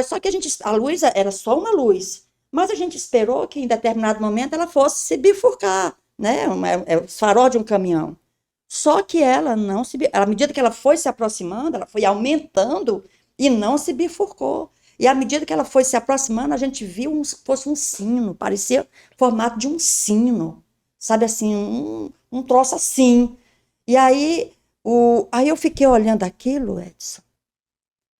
Só que a luz era só uma luz, mas a gente esperou que em determinado momento ela fosse se bifurcar, né? O farol de um caminhão. Só que ela não se, à medida que ela foi se aproximando, ela foi aumentando e não se bifurcou. E à medida que ela foi se aproximando, a gente viu fosse um sino, parecia formato de um sino, sabe assim, um troço assim. E aí, aí eu fiquei olhando aquilo, Edson,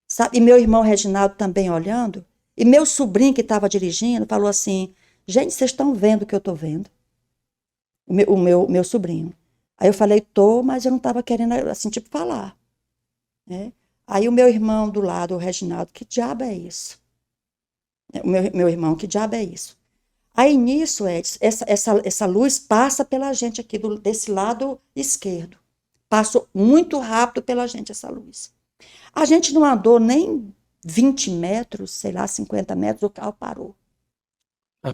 sabe? E meu irmão Reginaldo também olhando, e meu sobrinho que estava dirigindo falou assim, gente, vocês estão vendo o que eu estou vendo? O meu sobrinho. Aí eu falei, mas eu não estava querendo, assim, tipo, falar, né? Aí o meu irmão do lado, o Reginaldo, que diabo é isso? O meu irmão, que diabo é isso? Aí nisso, Edson, essa luz passa pela gente aqui, desse lado esquerdo. Passou muito rápido pela gente essa luz. A gente não andou nem 20 metros, sei lá, 50 metros, o carro parou.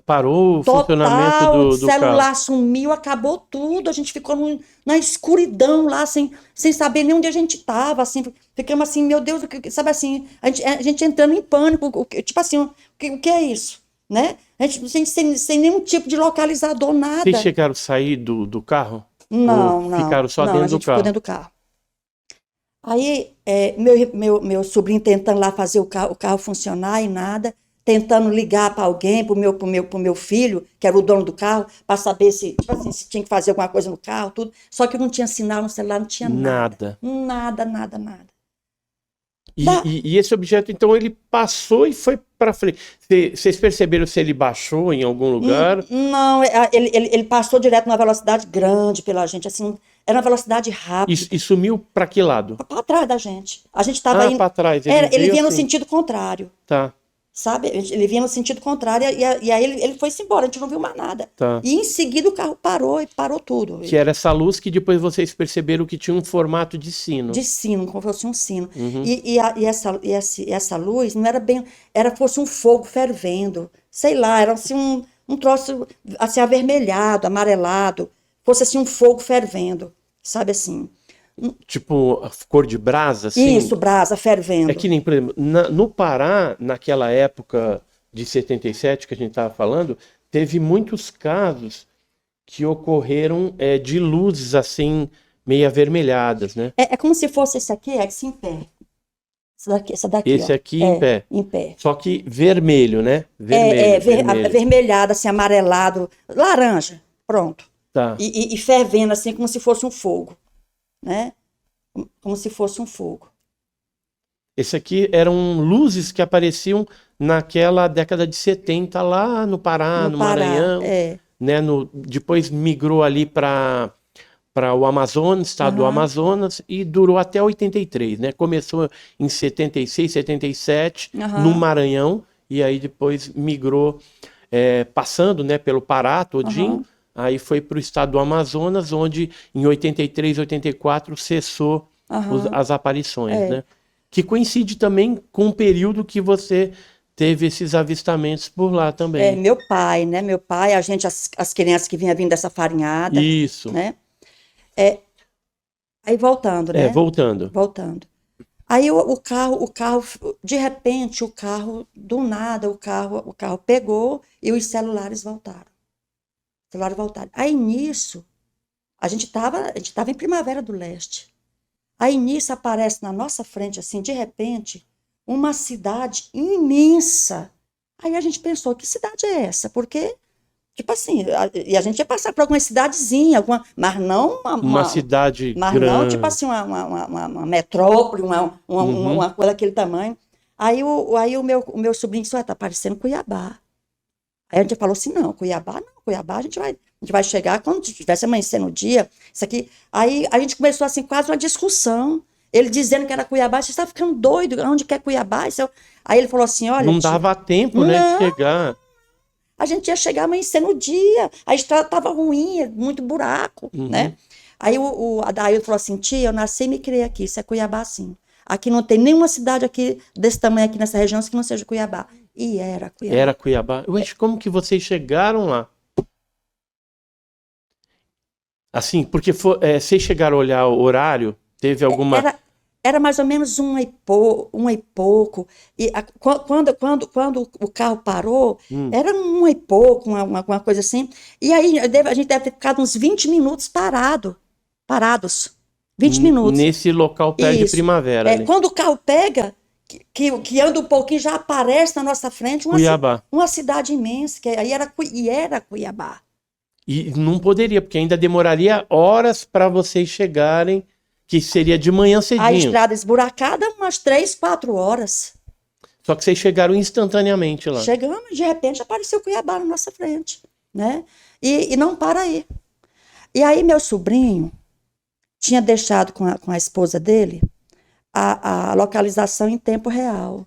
Parou o funcionamento do o celular carro. sumiu, acabou tudo. A gente ficou na escuridão lá, sem saber nem onde a gente estava. Assim, ficamos assim, meu Deus, sabe assim, a gente entrando em pânico. Tipo assim, o que é isso? Né? A gente sem nenhum tipo de localizador, nada. Vocês chegaram a sair do carro? Não, Ou não. ficaram só não, dentro a gente do carro? ficou dentro do carro. Aí, meu sobrinho tentando lá fazer o carro funcionar e nada, tentando ligar para alguém, pro meu filho, que era o dono do carro, para saber tipo assim, se tinha que fazer alguma coisa no carro, tudo. Só que não tinha sinal no celular, não tinha nada. Nada. E esse objeto, então, ele passou e foi para frente. Vocês perceberam se ele baixou em algum lugar? Não, ele passou direto numa velocidade grande pela gente, assim, era uma velocidade rápida. E sumiu para que lado? Para trás da gente. A gente estava indo. Para trás. Ele vinha no assim. sentido contrário. Tá. Sabe? Ele vinha no sentido contrário e aí ele foi-se embora, a gente não viu mais nada. Tá. E em seguida o carro parou e parou tudo. Que era essa luz que depois vocês perceberam que tinha um formato de sino. De sino, como se fosse um sino. Uhum. E essa luz não era bem. Fosse um fogo fervendo. Sei lá, era assim um troço assim, avermelhado, amarelado. Fosse assim um fogo fervendo. Sabe assim? Tipo, cor de brasa, assim? Isso, brasa, fervendo. É que nem, por exemplo, no Pará, naquela época de 77 que a gente estava falando, teve muitos casos que ocorreram de luzes, assim, meio avermelhadas, né? É como se fosse esse aqui, em pé. Essa daqui, esse aqui em pé. Em pé. Só que vermelho, né? Vermelho. Avermelhado, assim, amarelado, laranja, pronto. Tá. E fervendo, assim, como se fosse um fogo. Né? Como se fosse um fogo. Esse aqui eram luzes que apareciam naquela década de 70 lá no Pará, no Maranhão, né? Depois migrou ali para o Amazonas, estado do Amazonas, e durou até 83, né? Começou em 76, 77 no Maranhão, e aí depois migrou passando, né, pelo Pará todinho. Aí foi para o estado do Amazonas, onde em 83, 84 cessou as aparições, né? Que coincide também com o período que você teve esses avistamentos por lá também. Meu pai, né? Meu pai, a gente, as crianças que vinham vindo dessa farinhada. Isso. Né? Aí voltando, né? Voltando. Aí o carro, de repente, do nada, o carro pegou e os celulares voltaram. Aí nisso, a gente tava em Primavera do Leste. Aí nisso aparece na nossa frente, assim, de repente, uma cidade imensa. Aí a gente pensou, que cidade é essa? Porque, tipo assim, a gente ia passar por alguma cidadezinha, mas não uma cidade mas grande. Não, tipo assim, uma metrópole, uma coisa daquele tamanho. Aí o meu sobrinho disse, tá parecendo Cuiabá. Aí a gente falou assim, não, Cuiabá a gente vai chegar quando tivesse amanhecendo o dia, isso aqui. Aí a gente começou assim, quase uma discussão. Ele dizendo que era Cuiabá, você está ficando doido, onde que é Cuiabá? Aí ele falou assim, olha... Não dava tempo, né, de chegar. A gente ia chegar amanhecer no dia, a estrada estava ruim, muito buraco, né? Aí o Adaildo falou assim, tia, eu nasci e me criei aqui, isso é Cuiabá sim. Aqui não tem nenhuma cidade aqui desse tamanho aqui nessa região que não seja Cuiabá. E era Cuiabá. Era Cuiabá. Mas como que vocês chegaram lá? Assim, porque vocês chegaram a olhar o horário? Teve alguma... Era mais ou menos uma e pouco. E quando o carro parou, era uma e pouco, uma coisa assim. E aí a gente deve ter ficado uns 20 minutos parados. 20 minutos. Nesse local perto de Primavera. Ali. Quando o carro pega, que anda um pouquinho, já aparece na nossa frente uma cidade imensa, que aí era Cuiabá. E não poderia, porque ainda demoraria horas para vocês chegarem, que seria de manhã cedinho. A estrada esburacada, umas 3, 4 horas. Só que vocês chegaram instantaneamente lá. Chegamos, de repente apareceu Cuiabá na nossa frente, né? E não para aí. E aí meu sobrinho tinha deixado com a esposa dele a localização em tempo real,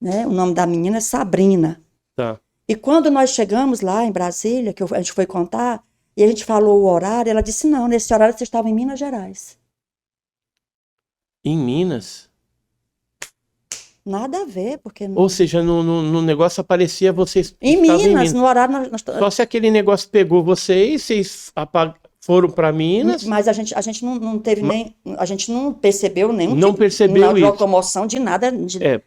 né? O nome da menina é Sabrina. Tá. E quando nós chegamos lá em Brasília, que a gente foi contar, e a gente falou o horário, ela disse, não, nesse horário vocês estavam em Minas Gerais. Em Minas? Nada a ver, porque... Ou seja, no negócio aparecia vocês... Em Minas, no horário... Só se aquele negócio pegou vocês foram para Minas... Mas a gente não teve nem... A gente não percebeu nenhum não percebeu de isso. locomoção, de nada.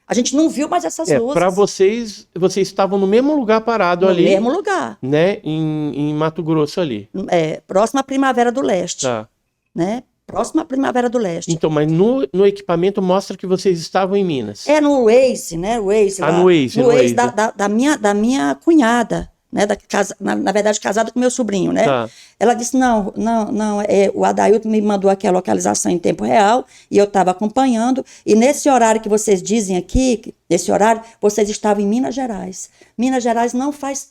A gente não viu mais essas luzes. Para vocês estavam no mesmo lugar parado ali. No mesmo lugar. Né? Em Mato Grosso ali. Próximo à Primavera do Leste. Tá. Né? Próximo à Primavera do Leste. Então, mas no equipamento mostra que vocês estavam em Minas. No Waze, né? No Waze da minha cunhada, né? Na verdade, casada com meu sobrinho, né? Tá. Ela disse, não, o Adaildo me mandou aqui a localização em tempo real, e eu estava acompanhando, e nesse horário que vocês dizem aqui, nesse horário, vocês estavam em Minas Gerais. Minas Gerais não faz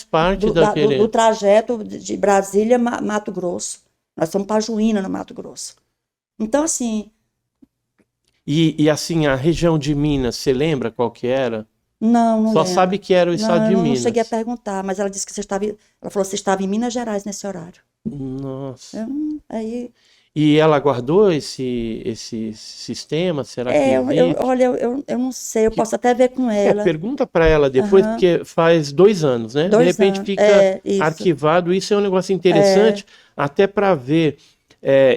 parte do trajeto de Brasília, Mato Grosso. Nós fomos para Juína, no Mato Grosso. Então, assim... E assim, a região de Minas, você lembra qual que era? Não Só lembro. sabe que era o estado de Minas. Não cheguei a perguntar, mas ela disse que ela falou que você estava em Minas Gerais nesse horário. Nossa. Aí... E ela guardou esse sistema? Será que existe? Olha, eu não sei, eu posso até ver com ela. Pergunta para ela depois, porque faz 2 anos, né? De repente fica arquivado. Isso é um negócio interessante, até para ver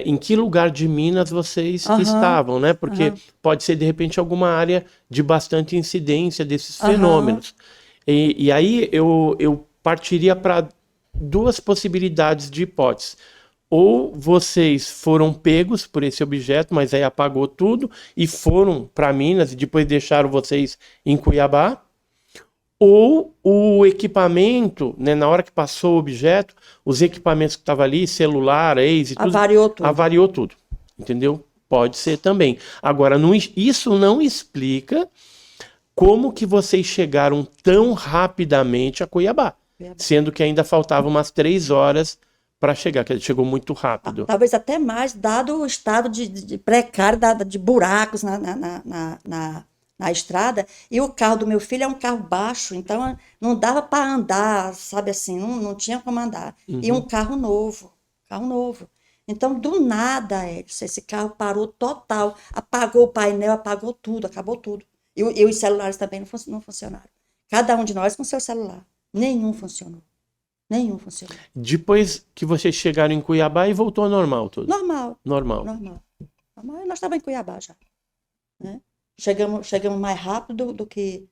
em que lugar de Minas vocês estavam, né? Porque pode ser, de repente, alguma área de bastante incidência desses fenômenos. E aí eu partiria para 2 possibilidades de hipótese. Ou vocês foram pegos por esse objeto, mas aí apagou tudo, e foram para Minas e depois deixaram vocês em Cuiabá. Ou o equipamento, né, na hora que passou o objeto, os equipamentos que estavam ali, celular, Waze e tudo, avariou tudo. Entendeu? Pode ser também. Agora, isso não explica como que vocês chegaram tão rapidamente a Cuiabá, sendo que ainda faltavam umas 3 horas para chegar, que ele chegou muito rápido. Talvez até mais, dado o estado de precário, de buracos na estrada, e o carro do meu filho é um carro baixo, então não dava para andar, sabe assim, não tinha como andar. E um carro novo. Então, do nada, Edson, esse carro parou total, apagou o painel, apagou tudo, acabou tudo. E os celulares também não funcionaram. Cada um de nós com seu celular. Nenhum funcionou. Depois que vocês chegaram em Cuiabá e voltou ao normal tudo? Normal. Nós estávamos em Cuiabá já. Né? Chegamos mais rápido do que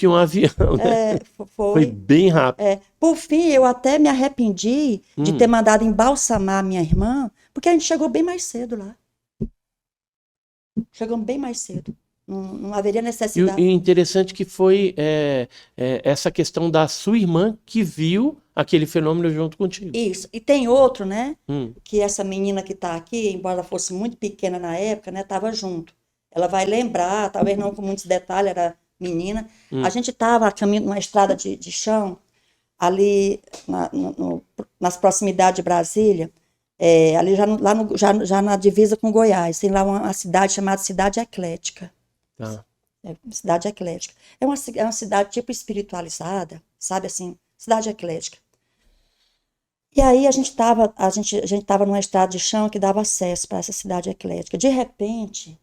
um avião, né? Foi bem rápido. Por fim, eu até me arrependi de ter mandado embalsamar minha irmã, porque a gente chegou bem mais cedo lá. Chegamos bem mais cedo. Não haveria necessidade. E interessante que foi essa questão da sua irmã que viu aquele fenômeno junto contigo. Isso. E tem outro, né? Que essa menina que está aqui, embora ela fosse muito pequena na época, né? Estava junto. Ela vai lembrar, talvez não com muitos detalhes, era menina. A gente estava a caminho numa estrada de chão, ali nas proximidades de Brasília, ali já na divisa com Goiás. Tem lá uma cidade chamada Cidade Eclética. Tá. É uma cidade eclética. É uma cidade tipo espiritualizada, sabe assim? Cidade eclética. E aí a gente tava numa estrada de chão que dava acesso para essa cidade eclética. De repente,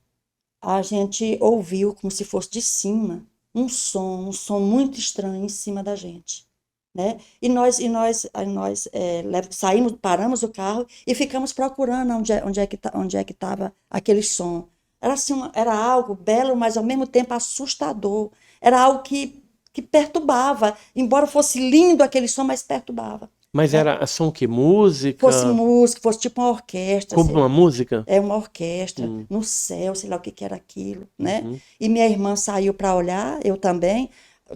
a gente ouviu como se fosse de cima um som muito estranho em cima da gente, né? Saímos, paramos o carro e ficamos procurando onde é que estava aquele som. Era assim, era algo belo, mas ao mesmo tempo assustador. Era algo que perturbava, embora fosse lindo aquele som, mas perturbava, Mas né? era som que Fosse música? música, fosse tipo uma orquestra, Como uma música? é uma orquestra, Hum, no céu, sei lá o que que era aquilo, né? uhum. E minha irmã saiu para olhar, eu também.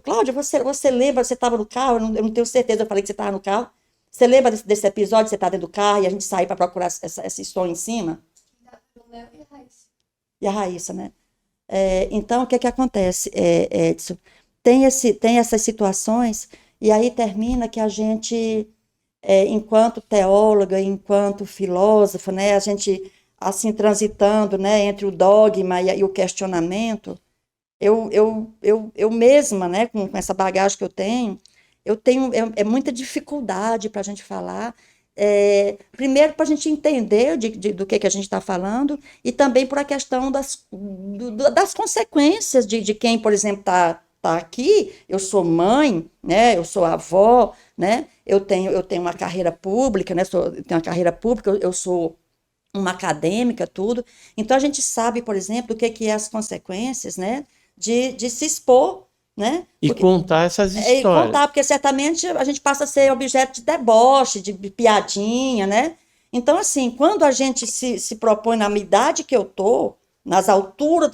Cláudia, você lembra, você estava no carro? Eu não tenho certeza, eu falei que você estava no carro. Você lembra desse episódio, você está dentro do carro e a gente saiu para procurar esse som em cima? E a Raíssa, né? Então, o que que acontece, Edson? Tem essas situações, e aí termina que a gente, enquanto teóloga, enquanto filósofa, né, a gente, assim, transitando, né, entre o dogma e o questionamento, eu mesma, né, com essa bagagem que eu tenho muita dificuldade para a gente falar. Primeiro, para a gente entender do que a gente está falando, e também por a questão das consequências de quem, por exemplo, tá aqui. Eu sou mãe, né, eu sou avó, né, eu tenho uma carreira pública, né, eu tenho uma carreira pública, eu sou uma acadêmica, tudo. Então, a gente sabe, por exemplo, o que é as consequências, né, de se expor, né? E Porque, contar essas e histórias. contar, porque certamente a gente passa a ser objeto de deboche, de piadinha, né? Então, assim, quando a gente se propõe na minha idade que eu estou, nas alturas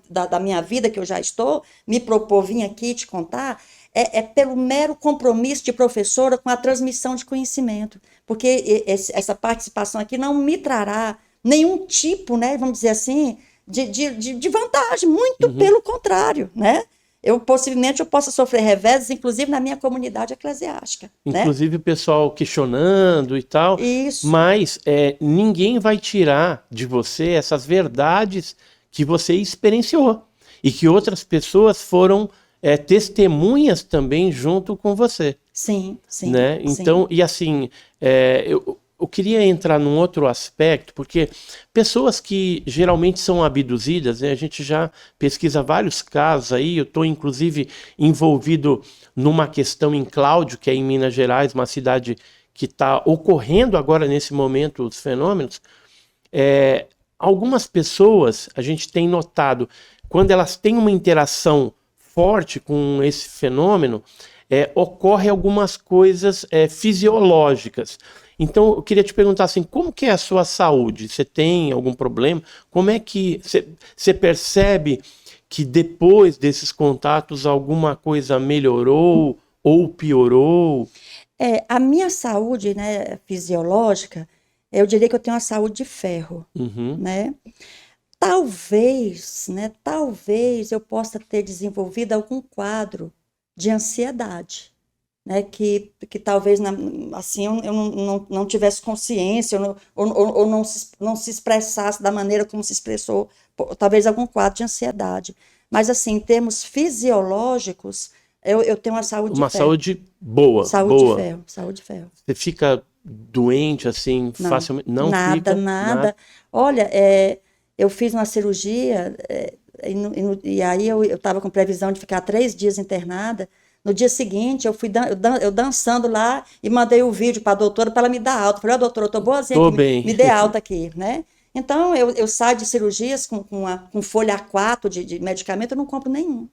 da minha vida que eu já estou, me propor vir aqui te contar, é pelo mero compromisso de professora com a transmissão de conhecimento, porque essa participação aqui não me trará nenhum tipo, né, vamos dizer assim, de vantagem, muito Uhum. pelo contrário, né? Possivelmente eu possa sofrer reveses, inclusive na minha comunidade eclesiástica, né? Inclusive o pessoal questionando e tal, Isso, mas ninguém vai tirar de você essas verdades que você experienciou e que outras pessoas foram testemunhas também junto com você, sim, sim, né? sim, Então, e assim, eu queria entrar num outro aspecto, porque pessoas que geralmente são abduzidas, né, a gente já pesquisa vários casos aí, eu estou inclusive envolvido numa questão em Cláudio, que é em Minas Gerais, uma cidade que está ocorrendo agora nesse momento os fenômenos. Algumas pessoas, a gente tem notado, quando elas têm uma interação forte com esse fenômeno, ocorre algumas coisas fisiológicas. Então, eu queria te perguntar assim, como que é a sua saúde? Você tem algum problema? Como é que você percebe que depois desses contatos alguma coisa melhorou ou piorou? A minha saúde, né, fisiológica, eu diria que eu tenho uma saúde de ferro, Uhum. né? Talvez, né, talvez eu possa ter desenvolvido algum quadro de ansiedade, né, que talvez, assim, eu não tivesse consciência, ou não se expressasse da maneira como se expressou, talvez algum quadro de ansiedade. Mas, assim, em termos fisiológicos, eu tenho uma saúde de Uma ferro. saúde boa, Saúde de boa. ferro, saúde de ferro. Você fica doente assim Não, facilmente? Não nada, fica, nada. nada. Olha, eu fiz uma cirurgia, e aí eu estava com previsão de ficar 3 dias internada. No dia seguinte, eu dançando lá e mandei o vídeo para a doutora para ela me dar alta. Falei, ó, doutora, eu estou boazinha Tô aqui, me, bem. me dê alta aqui, né? Então, eu saio de cirurgias com folha A4 de medicamento, eu não compro nenhum,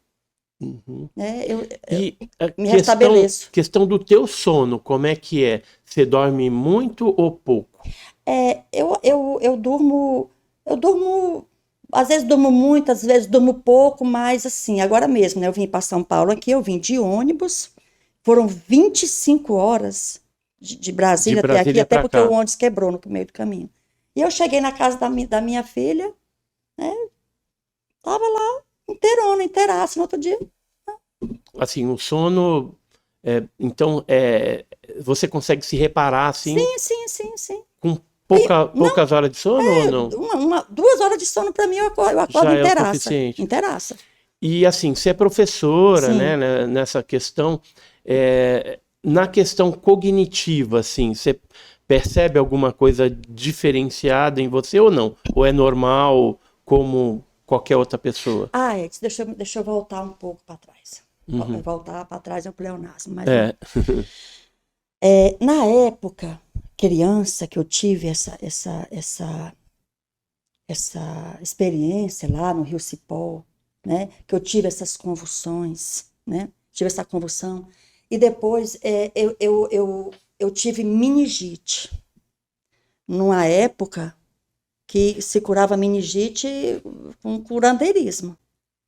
Uhum. né? Eu E a me restabeleço. questão do teu sono, como é que é? Você dorme muito ou pouco? Eu durmo, às vezes durmo muito, às vezes durmo pouco, mas assim, agora mesmo, né? Eu vim para São Paulo aqui, eu vim de ônibus, foram 25 horas de De Brasília até aqui, Brasília até para porque o cá. ônibus quebrou no meio do caminho. E eu cheguei na casa da minha filha, né? Tava lá, inteirona, inteiraça no outro dia. Assim, o sono, então, você consegue se reparar assim Sim, sim, sim, sim. com Aí, não, poucas horas de sono ou não? 2 horas de sono para mim, eu acordo Já é o inteiraça, suficiente. inteiraça. E assim, você é professora, Sim. né, nessa questão, na questão cognitiva, assim, você percebe alguma coisa diferenciada em você ou não? Ou é normal como qualquer outra pessoa? Ah, Edson, deixa eu voltar um pouco para trás. Uhum. Voltar para trás é um pleonasmo, mas É. na época, criança, que eu tive essa experiência lá no Rio Cipó, né? Que eu tive essas convulsões, né? Tive essa convulsão. E depois eu tive meningite. Numa época que se curava meningite com curandeirismo.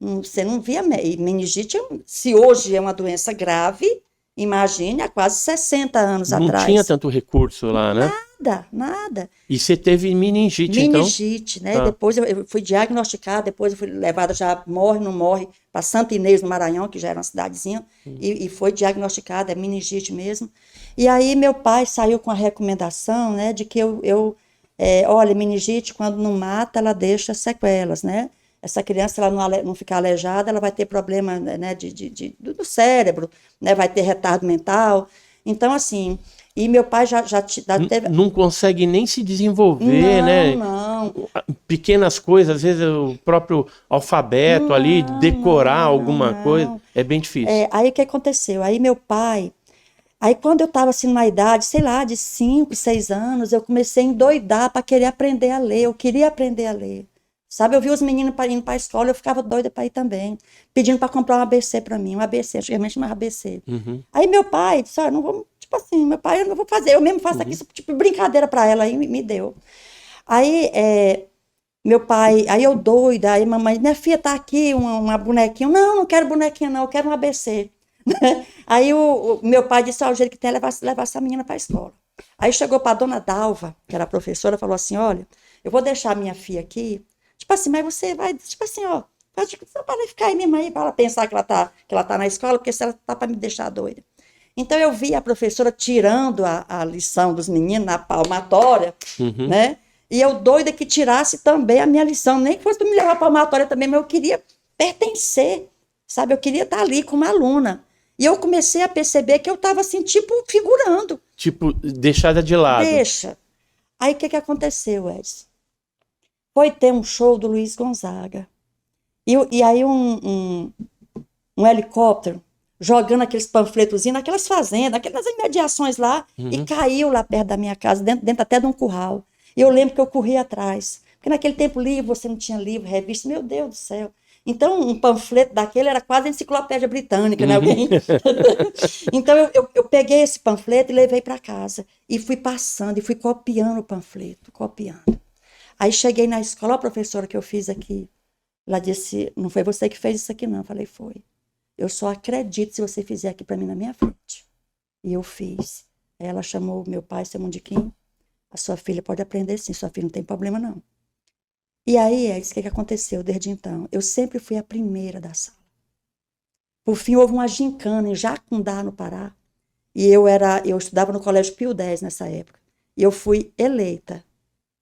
Você não via. E meningite, se hoje é uma doença grave, imagine há quase 60 anos Não tinha atrás. tanto recurso lá, né? Nada, nada. E você teve meningite, então? Meningite, né? Tá. Depois eu fui diagnosticada, depois eu fui levada já, morre, não morre, para Santa Inês, no Maranhão, que já era uma cidadezinha, e foi diagnosticada, é meningite mesmo. E aí meu pai saiu com a recomendação, né, de que olha, meningite, quando não mata, ela deixa sequelas, né? Essa criança, se ela não ficar aleijada, ela vai ter problema, né, do cérebro, né? Vai ter retardo mental. Então, assim, e meu pai já teve. Não consegue nem se desenvolver, Não, né? não. Pequenas coisas, às vezes o próprio alfabeto ali, Não, decorar não, não, alguma coisa, não. é bem difícil. Aí o que aconteceu? Aí meu pai, aí quando eu estava assim numa idade, sei lá, de 5, 6 anos, eu comecei a endoidar para querer aprender a ler. Eu queria aprender a ler. Sabe, eu vi os meninos indo para a escola, eu ficava doida para ir também, pedindo para comprar um ABC para mim, um ABC, antigamente chamava ABC. Uhum, Aí meu pai disse, não vamos, tipo assim, meu pai, eu não vou fazer, eu mesmo faço aqui, uhum. tipo, brincadeira para ela, aí me deu. Aí, meu pai, aí eu doida, aí mamãe, minha filha tá aqui, uma bonequinha. Não, não quero bonequinha, não, eu quero um ABC. Aí o meu pai disse, o jeito que tem é levar essa menina para a escola. Aí chegou para a dona Dalva, que era a professora, falou assim, olha, eu vou deixar a minha filha aqui, tipo assim, mas você vai, tipo assim, ó, só para ficar aí mesmo aí, para ela pensar que ela tá na escola, porque se ela tá para me deixar doida. Então eu vi a professora tirando a lição dos meninos na palmatória, Uhum. né? E eu doida que tirasse também a minha lição, nem que fosse para me levar para a palmatória também, mas eu queria pertencer, sabe? Eu queria estar ali como aluna. E eu comecei a perceber que eu estava assim, tipo, figurando. Tipo, deixada de lado. Deixa. Aí o que aconteceu, Edson? Foi ter um show do Luiz Gonzaga. E aí um helicóptero jogando aqueles panfletozinhos naquelas fazendas, naquelas imediações lá, e Uhum. caiu lá perto da minha casa, dentro até de um curral. E eu lembro que eu corri atrás. Porque naquele tempo livro, você não tinha livro, revista, meu Deus do céu. Então, um panfleto daquele era quase a enciclopédia britânica, né? Uhum. Então, eu peguei esse panfleto e levei para casa. E fui passando, e fui copiando o panfleto, copiando. Aí cheguei na escola, a professora que eu fiz aqui, ela disse, não foi você que fez isso aqui não. Eu falei, foi. Eu só acredito se você fizer aqui para mim na minha frente. E eu fiz. Aí ela chamou meu pai, seu Mundiquim, a sua filha pode aprender sim, sua filha não tem problema não. E aí, é isso que aconteceu desde então. Eu sempre fui a primeira da sala. Por fim, houve uma gincana em Jacundá, no Pará. E eu estudava no Colégio Pio X nessa época. E eu fui eleita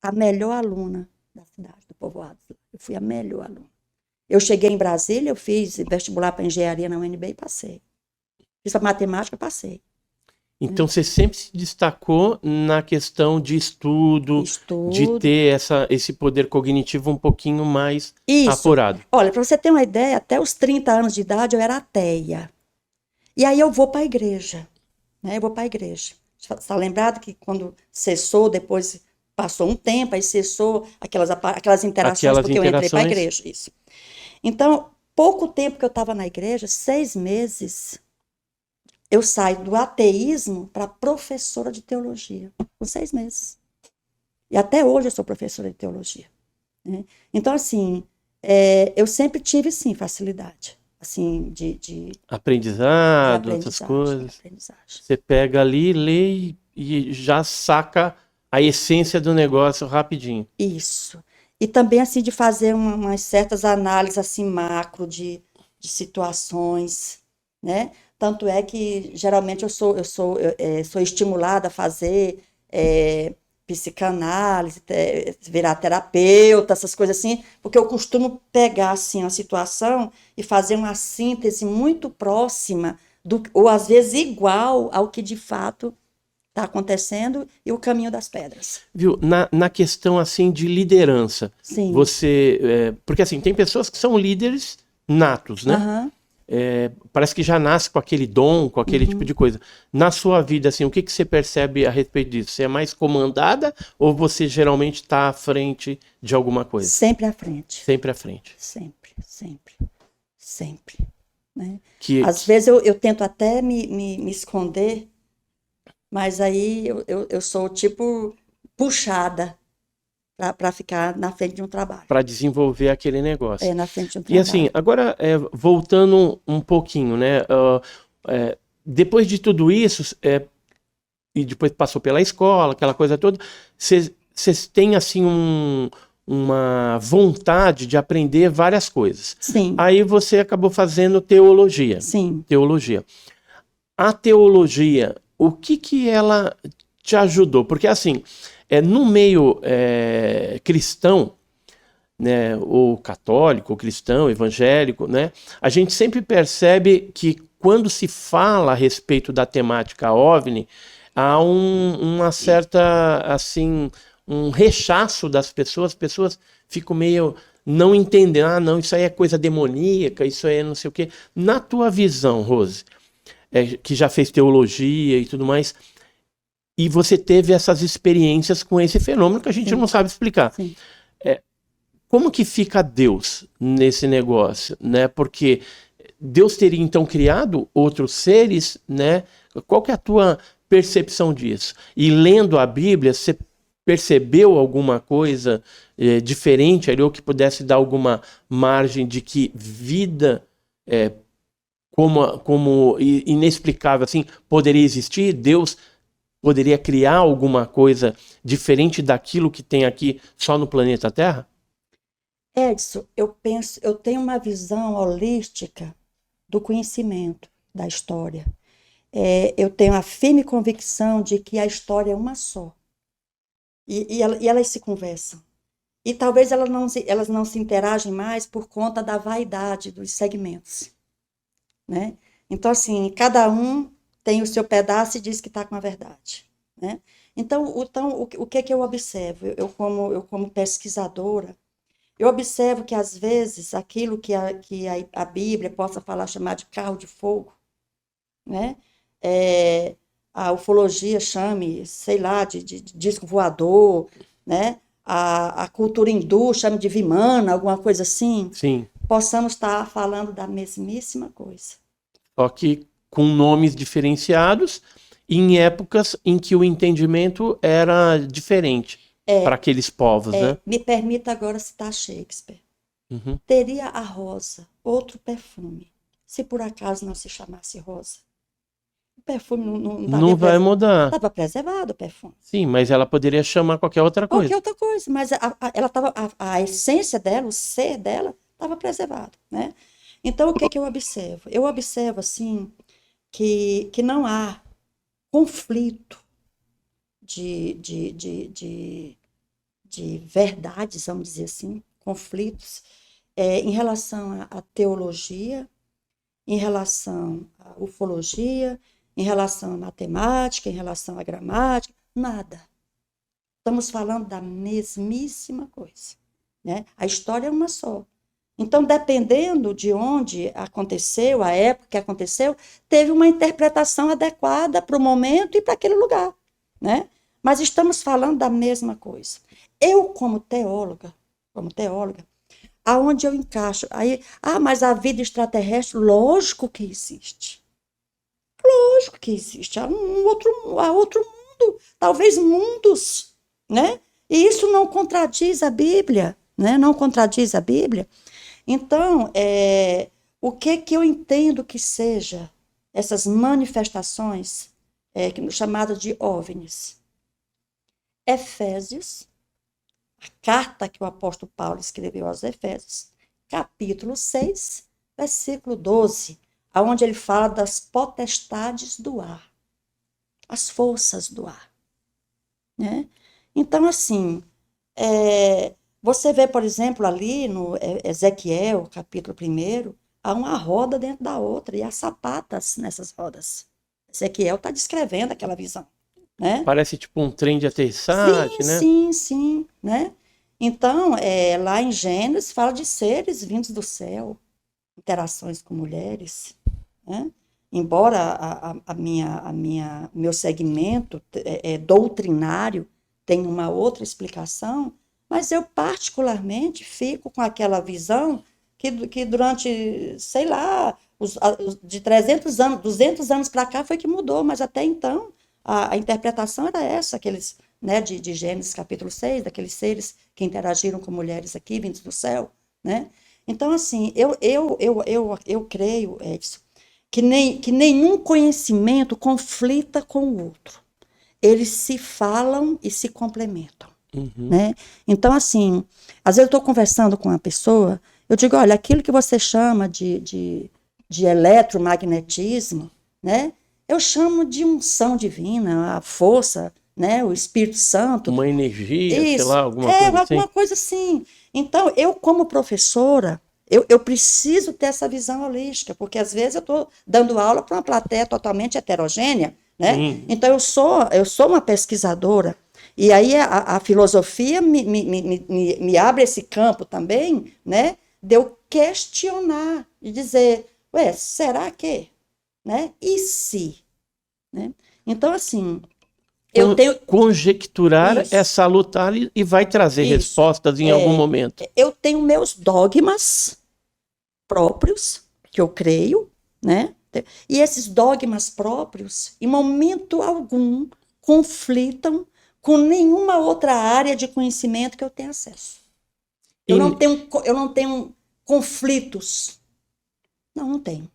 a melhor aluna da cidade, do povoado. Eu fui a melhor aluna. Eu cheguei em Brasília, eu fiz vestibular para engenharia na UNB e passei. Fiz para matemática, passei. Então você sempre se destacou na questão de estudo, de Estudo. ter esse poder cognitivo um pouquinho mais Isso. apurado. Olha, para você ter uma ideia, até os 30 anos de idade eu era ateia. E aí eu vou para a igreja. Né? Eu vou para a igreja. Está lembrado que quando cessou, depois passou um tempo, aí cessou aquelas interações, Aquelas porque eu entrei para a interações. igreja. Isso. Então, pouco tempo que eu estava na igreja, 6 meses, eu saio do ateísmo para professora de teologia, com 6 meses. E até hoje eu sou professora de teologia. Né? Então, assim, eu sempre tive, sim, facilidade, assim, de Aprendizado, outras aprendizagem, coisas. aprendizagem. Você pega ali, lê e já saca a essência do negócio rapidinho. Isso. E também, assim, de fazer umas certas análises, assim, macro de situações, né? Tanto é que, geralmente, eu sou estimulada a fazer psicanálise, virar terapeuta, essas coisas assim, porque eu costumo pegar assim, uma situação e fazer uma síntese muito próxima, ou às vezes igual ao que de fato está acontecendo e o caminho das pedras. Viu, na questão assim de liderança, Sim. porque assim, tem pessoas que são líderes natos, né? Aham. Parece que já nasce com aquele dom, com aquele tipo de coisa. Na sua vida, assim, o que você percebe a respeito disso? Você é mais comandada ou você geralmente está à frente de alguma coisa? Sempre à frente. Sempre à frente. Sempre, sempre, sempre. Né? Que, Às vezes eu tento até me esconder, mas aí eu sou tipo puxada para ficar na frente de um trabalho. Para desenvolver aquele negócio. Na frente de um E trabalho. assim, agora voltando um pouquinho, né? Depois de tudo isso, e depois passou pela escola, aquela coisa toda, vocês têm assim uma vontade de aprender várias coisas. Sim. Aí você acabou fazendo teologia. Sim. Teologia. A teologia, o que ela te ajudou? Porque assim, no meio cristão, né, ou católico, ou cristão, evangélico, né, a gente sempre percebe que quando se fala a respeito da temática OVNI, há uma certa, assim, um rechaço das pessoas, as pessoas ficam meio não entendendo, não, isso aí é coisa demoníaca, isso aí é não sei o quê. Na tua visão, Rose, que já fez teologia e tudo mais, e você teve essas experiências com esse fenômeno que a gente não sabe explicar. Sim. Como que fica Deus nesse negócio, né? Porque Deus teria então criado outros seres, né? Qual que é a tua percepção disso? E lendo a Bíblia, você percebeu alguma coisa diferente ali, ou que pudesse dar alguma margem de que vida como inexplicável assim poderia existir? Deus poderia criar alguma coisa diferente daquilo que tem aqui só no planeta Terra? Edson, eu tenho uma visão holística do conhecimento da história. Eu tenho a firme convicção de que a história é uma só. E elas se conversam. E talvez elas não se interagem mais por conta da vaidade dos segmentos. Né? Então, assim, cada um tem o seu pedaço e diz que está com a verdade. Né? Então, o que é que eu observo? Eu como pesquisadora, eu observo que, às vezes, aquilo que a Bíblia possa chamar de carro de fogo, né? A ufologia chame, sei lá, de disco voador, né? A cultura hindu chame de Vimana, alguma coisa assim. Sim. Possamos estar falando da mesmíssima coisa. Só que com nomes diferenciados, em épocas em que o entendimento era diferente para aqueles povos, né? Me permita agora citar Shakespeare. Uhum. Teria a rosa outro perfume, se por acaso não se chamasse rosa? O perfume não vai mudar. Estava preservado o perfume. Sim, mas ela poderia chamar qualquer outra coisa. Qualquer outra coisa, mas a essência dela, o ser dela, estava preservado, né? Então, o que é que eu observo? Eu observo, assim, que não há conflito de verdades, vamos dizer assim, conflitos em relação à teologia, em relação à ufologia, em relação à matemática, em relação à gramática, nada. Estamos falando da mesmíssima coisa, né? A história é uma só. Então, dependendo de onde aconteceu, a época que aconteceu, teve uma interpretação adequada para o momento e para aquele lugar, né? Mas estamos falando da mesma coisa. Eu, como teóloga, aonde eu encaixo? Aí, mas a vida extraterrestre, lógico que existe. Lógico que existe. Há outro mundo, talvez mundos, né? E isso não contradiz a Bíblia, né? Não contradiz a Bíblia. Então, o que eu entendo que seja essas manifestações chamadas de OVNIs? Efésios, a carta que o apóstolo Paulo escreveu aos Efésios, capítulo 6, versículo 12, onde ele fala das potestades do ar, as forças do ar. Né? Então, assim, você vê, por exemplo, ali no Ezequiel, capítulo 1º, há uma roda dentro da outra e há sapatas nessas rodas. Ezequiel está descrevendo aquela visão, né? Parece tipo um trem de aterrissagem, Sim, né? sim, sim, né? Então, lá em Gênesis fala de seres vindos do céu, interações com mulheres, né? Embora meu segmento doutrinário tenha uma outra explicação, mas eu particularmente fico com aquela visão que durante, sei lá, de 300 anos, 200 anos para cá foi que mudou, mas até então a interpretação era essa, aqueles, né, de Gênesis capítulo 6, daqueles seres que interagiram com mulheres aqui, vindos do céu, né? Então, assim, eu creio, Edson, que nenhum conhecimento conflita com o outro. Eles se falam e se complementam, né? Então, assim, às vezes eu estou conversando com uma pessoa, eu digo, olha, aquilo que você chama de eletromagnetismo, né? Eu chamo de unção divina, a força, né? O Espírito Santo. Uma energia, sei Isso, lá, alguma coisa assim. alguma coisa assim. Então, eu como professora, eu preciso ter essa visão holística, porque às vezes eu estou dando aula para uma plateia totalmente heterogênea, né? Sim. Então, eu sou uma pesquisadora, e aí a filosofia me abre esse campo também, né? De eu questionar, de dizer, ué, será que? Né? E se? Né? Então, assim, eu tenho... Conjecturar é Isso, salutar e vai trazer isso. respostas em algum momento. Eu tenho meus dogmas próprios, que eu creio, né? E esses dogmas próprios, em momento algum, conflitam com nenhuma outra área de conhecimento que eu tenha acesso. Eu não tenho conflitos. Não tenho.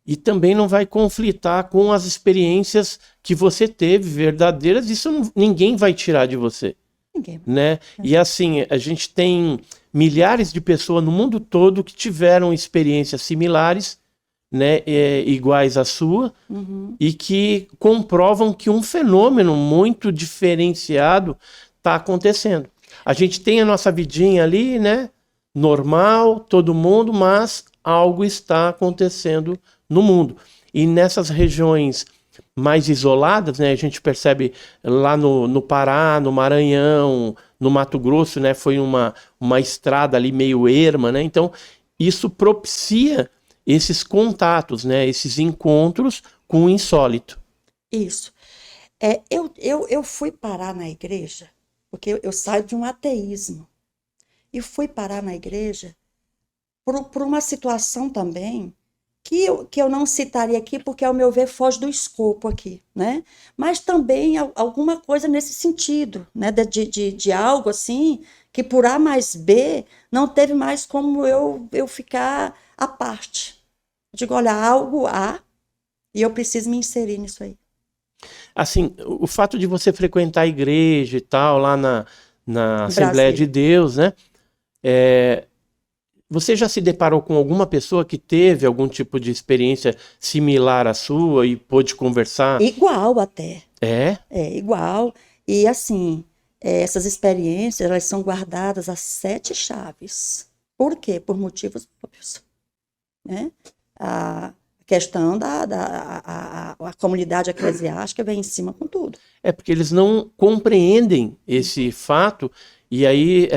E também não vai conflitar com as experiências que você teve verdadeiras, isso ninguém vai tirar de você. Ninguém. Né? E assim, a gente tem milhares de pessoas no mundo todo que tiveram experiências similares, né, iguais à sua, e que comprovam que um fenômeno muito diferenciado está acontecendo. A gente tem a nossa vidinha ali, né, normal, todo mundo, mas algo está acontecendo no mundo. E nessas regiões mais isoladas, né, a gente percebe lá no Pará, no Maranhão, no Mato Grosso, né, foi uma estrada ali meio erma, né, então isso propicia esses contatos, né, esses encontros com o insólito. Isso. Eu fui parar na igreja, porque eu saio de um ateísmo, e fui parar na igreja por uma situação também que eu não citaria aqui, porque, ao meu ver, foge do escopo aqui, né? Mas também alguma coisa nesse sentido, né? De algo assim, que por A mais B não teve mais como eu ficar à parte. Eu digo, olha, algo há e eu preciso me inserir nisso aí. Assim, o fato de você frequentar a igreja e tal, lá na Assembleia de Deus, né? Você já se deparou com alguma pessoa que teve algum tipo de experiência similar à sua e pôde conversar? Igual até. É? É, igual. E assim, essas experiências, elas são guardadas às 7 chaves. Por quê? Por motivos óbvios. Né? A questão a comunidade eclesiástica vem em cima com tudo. É porque eles não compreendem esse fato e aí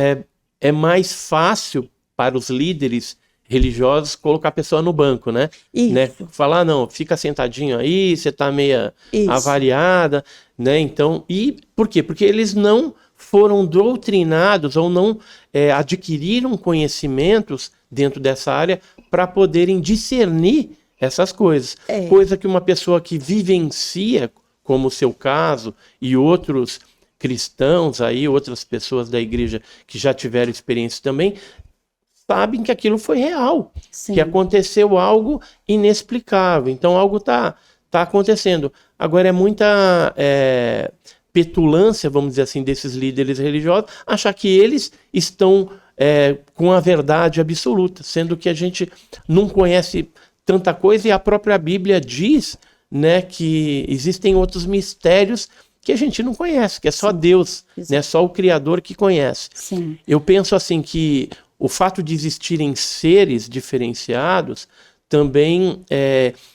é mais fácil para os líderes religiosos colocar a pessoa no banco, né? Isso. Né? Falar, não, fica sentadinho aí, você tá meia avariada, né? Então, e por quê? Porque eles não foram doutrinados ou não adquiriram conhecimentos dentro dessa área para poderem discernir essas coisas. Coisa que uma pessoa que vivencia, como o seu caso, e outros cristãos aí, outras pessoas da igreja que já tiveram experiência também, sabem que aquilo foi real, que aconteceu algo inexplicável. Então algo tá acontecendo. Agora é muita petulância, vamos dizer assim, desses líderes religiosos, achar que eles estão com a verdade absoluta, sendo que a gente não conhece tanta coisa e a própria Bíblia diz, né, que existem outros mistérios que a gente não conhece, que é só Deus, né? Só o Criador que conhece. Sim. Eu penso assim que o fato de existirem seres diferenciados também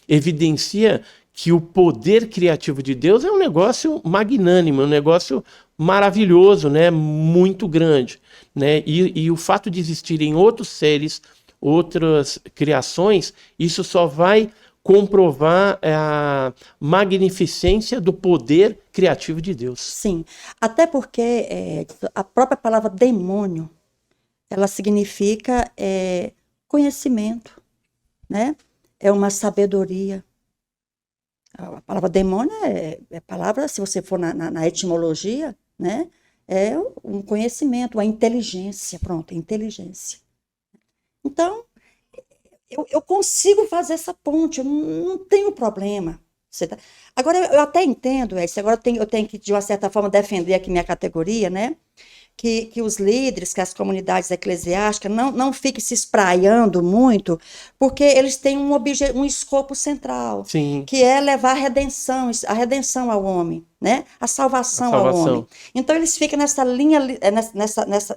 evidencia que o poder criativo de Deus é um negócio magnânimo, um negócio maravilhoso, né? Muito grande, né? E o fato de existirem outros seres, outras criações, isso só vai comprovar a magnificência do poder criativo de Deus. Sim, até porque a própria palavra demônio, ela significa conhecimento, né? É uma sabedoria. A palavra demônio é palavra, se você for na etimologia, né? É um conhecimento, uma inteligência, pronto, inteligência. Então, eu consigo fazer essa ponte, eu não tenho problema. Agora, eu até entendo, agora eu tenho que, de uma certa forma, defender aqui minha categoria, né? Que os líderes, que as comunidades eclesiásticas não fiquem se espraiando muito, porque eles têm um escopo central, Sim. que é levar a redenção ao homem, né? A salvação ao homem. Então, eles ficam nessa linha,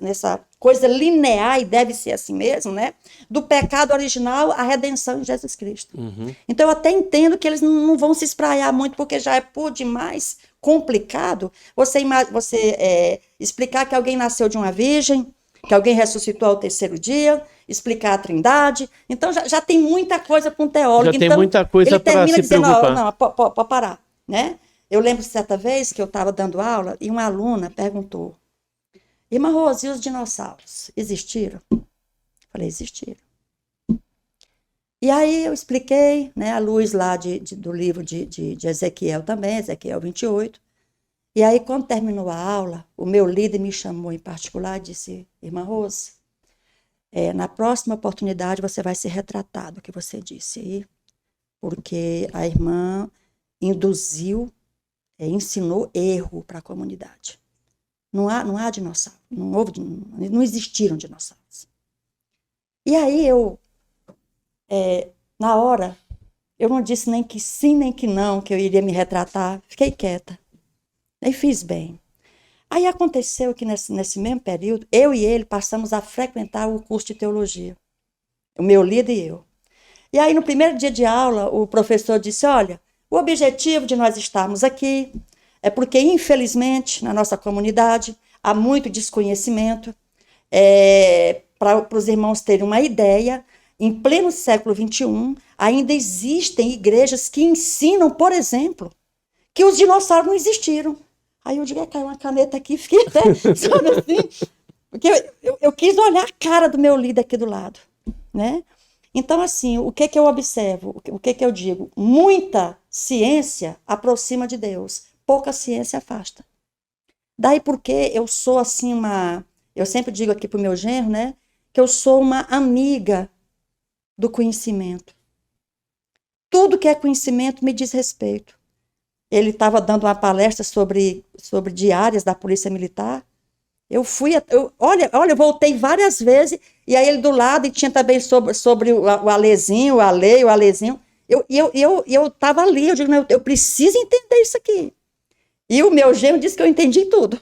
nessa coisa linear, e deve ser assim mesmo, né? Do pecado original à redenção em Jesus Cristo. Uhum. Então, eu até entendo que eles não vão se espraiar muito, porque já é por demais complicado você explicar que alguém nasceu de uma virgem, que alguém ressuscitou ao terceiro dia, explicar a Trindade. Então, já tem muita coisa para um teólogo. Já tem muita coisa para se preocupar. Não, pode parar, né? Eu lembro certa vez que eu estava dando aula e uma aluna perguntou: Irmã Rose, e os dinossauros existiram? Eu falei, existiram. E aí eu expliquei, né, à luz lá do livro de Ezequiel também, Ezequiel 28. E aí, quando terminou a aula, o meu líder me chamou em particular e disse: Irmã Rose, na próxima oportunidade você vai se retratar do que você disse aí, porque a irmã induziu, ensinou erro para a comunidade. Não há dinossauro, não existiram dinossauros. E aí na hora, eu não disse nem que sim, nem que não, que eu iria me retratar. Fiquei quieta. E fiz bem. Aí aconteceu que nesse mesmo período, eu e ele passamos a frequentar o curso de teologia. O meu líder e eu. E aí, no primeiro dia de aula, o professor disse: olha, o objetivo de nós estarmos aqui é porque, infelizmente, na nossa comunidade, há muito desconhecimento. Para os irmãos terem uma ideia, em pleno século XXI, ainda existem igrejas que ensinam, por exemplo, que os dinossauros não existiram. Aí eu digo: caiu uma caneta aqui, fiquei até sabe assim, porque eu quis olhar a cara do meu líder aqui do lado, né? Então, assim, o que eu observo, o que eu digo? Muita ciência aproxima de Deus, pouca ciência afasta. Daí porque eu sou assim eu sempre digo aqui para o meu genro, né, que eu sou uma amiga do conhecimento. Tudo que é conhecimento me diz respeito. Ele estava dando uma palestra sobre diárias da Polícia Militar. Eu voltei várias vezes, e aí ele do lado, e tinha também sobre o Alezinho, o Alezinho. Eu estava ali, eu digo: não, eu preciso entender isso aqui. E o meu genro disse que eu entendi tudo.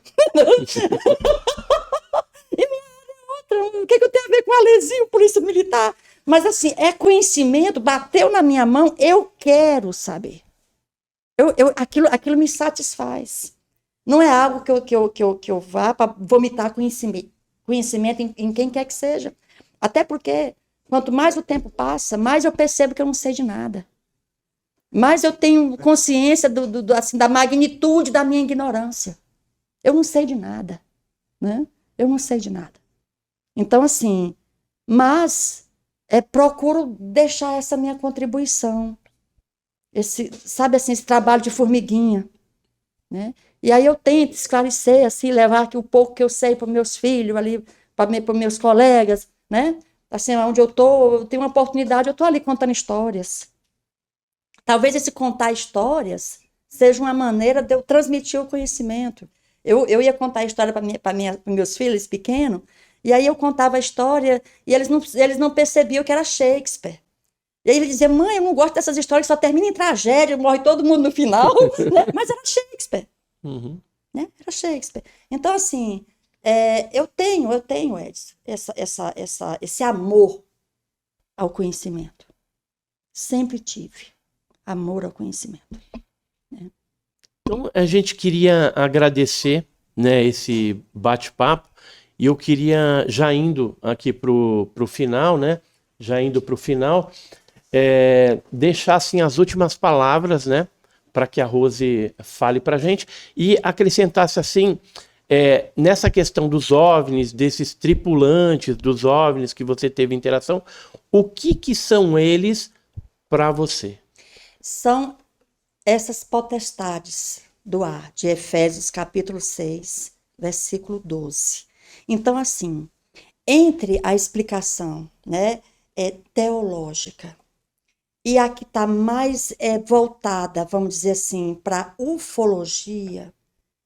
E minha área é outra, o que eu tenho a ver com o Alezinho, Polícia Militar? Mas assim, é conhecimento, bateu na minha mão, eu quero saber. Aquilo me satisfaz. Não é algo que eu vá para vomitar conhecimento em quem quer que seja. Até porque, quanto mais o tempo passa, mais eu percebo que eu não sei de nada. Mais eu tenho consciência assim, da magnitude da minha ignorância. Eu não sei de nada, né? Eu não sei de nada. Então, assim, mas procuro deixar essa minha contribuição. Esse trabalho de formiguinha, né? E aí eu tento esclarecer, assim, levar aqui o pouco que eu sei para meus filhos, ali, para meus colegas, né? Assim, onde eu tenho uma oportunidade, eu estou ali contando histórias. Talvez esse contar histórias seja uma maneira de eu transmitir o conhecimento. Eu ia contar a história para meus filhos pequenos, e aí eu contava a história, e eles não percebiam que era Shakespeare. E aí ele dizia: mãe, eu não gosto dessas histórias que só terminam em tragédia, morre todo mundo no final, né? Mas era Shakespeare. Uhum. Né? Era Shakespeare. Então, assim, eu tenho, Edson, esse amor ao conhecimento. Sempre tive amor ao conhecimento. Né? Então, a gente queria agradecer, né, esse bate-papo, e eu queria, já indo aqui para o final, né, deixar assim, as últimas palavras, né, para que a Rose fale para a gente, e acrescentasse assim, nessa questão dos OVNIs, desses tripulantes dos OVNIs que você teve interação, o que são eles para você? São essas potestades do ar, de Efésios capítulo 6, versículo 12. Então, assim, entre a explicação, né, teológica e a que está mais voltada, vamos dizer assim, para a ufologia,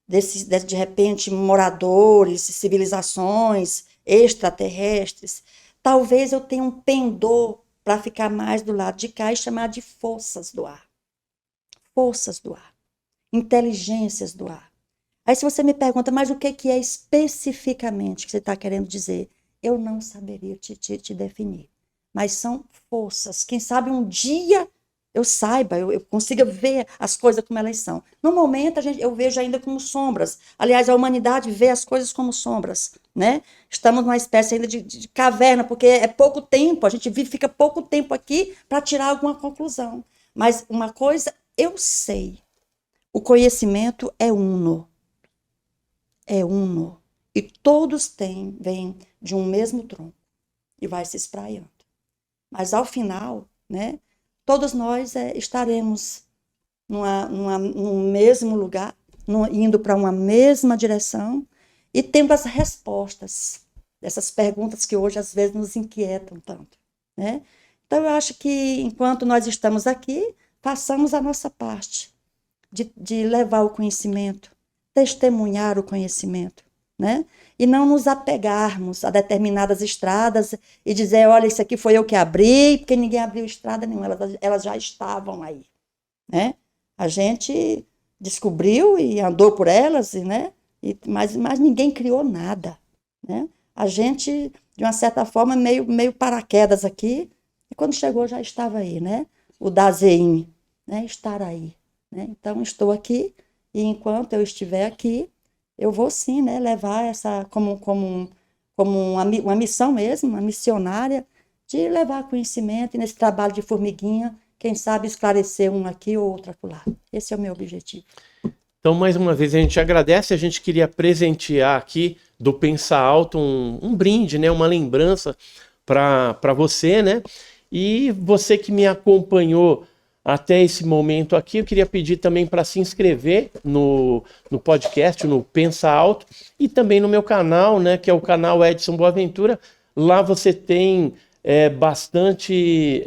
de repente, moradores, civilizações extraterrestres, talvez eu tenha um pendor para ficar mais do lado de cá e chamar de forças do ar. Forças do ar. Inteligências do ar. Aí se você me pergunta, mas o que é especificamente que você está querendo dizer? Eu não saberia te definir. Mas são forças. Quem sabe um dia eu saiba, eu consiga ver as coisas como elas são. No momento, eu vejo ainda como sombras. Aliás, a humanidade vê as coisas como sombras. Né? Estamos numa espécie ainda de caverna, porque é pouco tempo, a gente fica pouco tempo aqui para tirar alguma conclusão. Mas uma coisa eu sei, o conhecimento é uno. É uno. E todos vêm de um mesmo tronco e vai se espraiando. Mas ao final, né, todos nós estaremos num mesmo lugar, indo para uma mesma direção e tendo as respostas dessas perguntas que hoje às vezes nos inquietam tanto. Né? Então eu acho que enquanto nós estamos aqui, façamos a nossa parte de levar o conhecimento, testemunhar o conhecimento, né? E não nos apegarmos a determinadas estradas e dizer, olha, isso aqui foi eu que abri, porque ninguém abriu estrada nenhuma, elas já estavam aí, né? A gente descobriu e andou por elas, né? Mas ninguém criou nada, né? A gente, de uma certa forma, meio paraquedas aqui, e quando chegou já estava aí, né? O Dasein, né? Estar aí, né? Então, estou aqui, e enquanto eu estiver aqui, eu vou sim, né, levar essa como uma missão mesmo, uma missionária, de levar conhecimento e nesse trabalho de formiguinha, quem sabe esclarecer um aqui ou outro acolá. Esse é o meu objetivo. Então, mais uma vez, a gente agradece, a gente queria presentear aqui do Pensa Alto um brinde, né, uma lembrança para você, né? E você que me acompanhou até esse momento aqui, eu queria pedir também para se inscrever no podcast, no Pensa Alto, e também no meu canal, né, que é o canal Edson Boaventura. Lá você tem bastante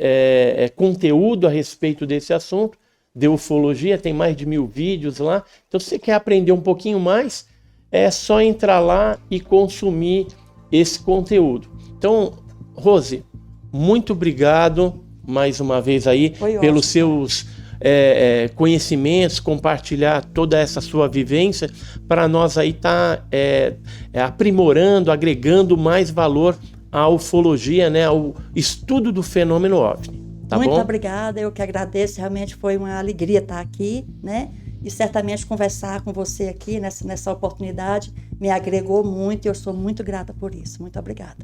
conteúdo a respeito desse assunto, de ufologia, tem mais de 1000 vídeos lá. Então, se você quer aprender um pouquinho mais, é só entrar lá e consumir esse conteúdo. Então, Rose, muito obrigado mais uma vez aí pelos seus conhecimentos, compartilhar toda essa sua vivência, para nós aí tá aprimorando, agregando mais valor à ufologia, né, ao estudo do fenômeno OVNI. Tá Muito bom? obrigada, eu que agradeço, realmente foi uma alegria estar aqui, né? E certamente conversar com você aqui nessa oportunidade me agregou muito e eu sou muito grata por isso. Muito obrigada.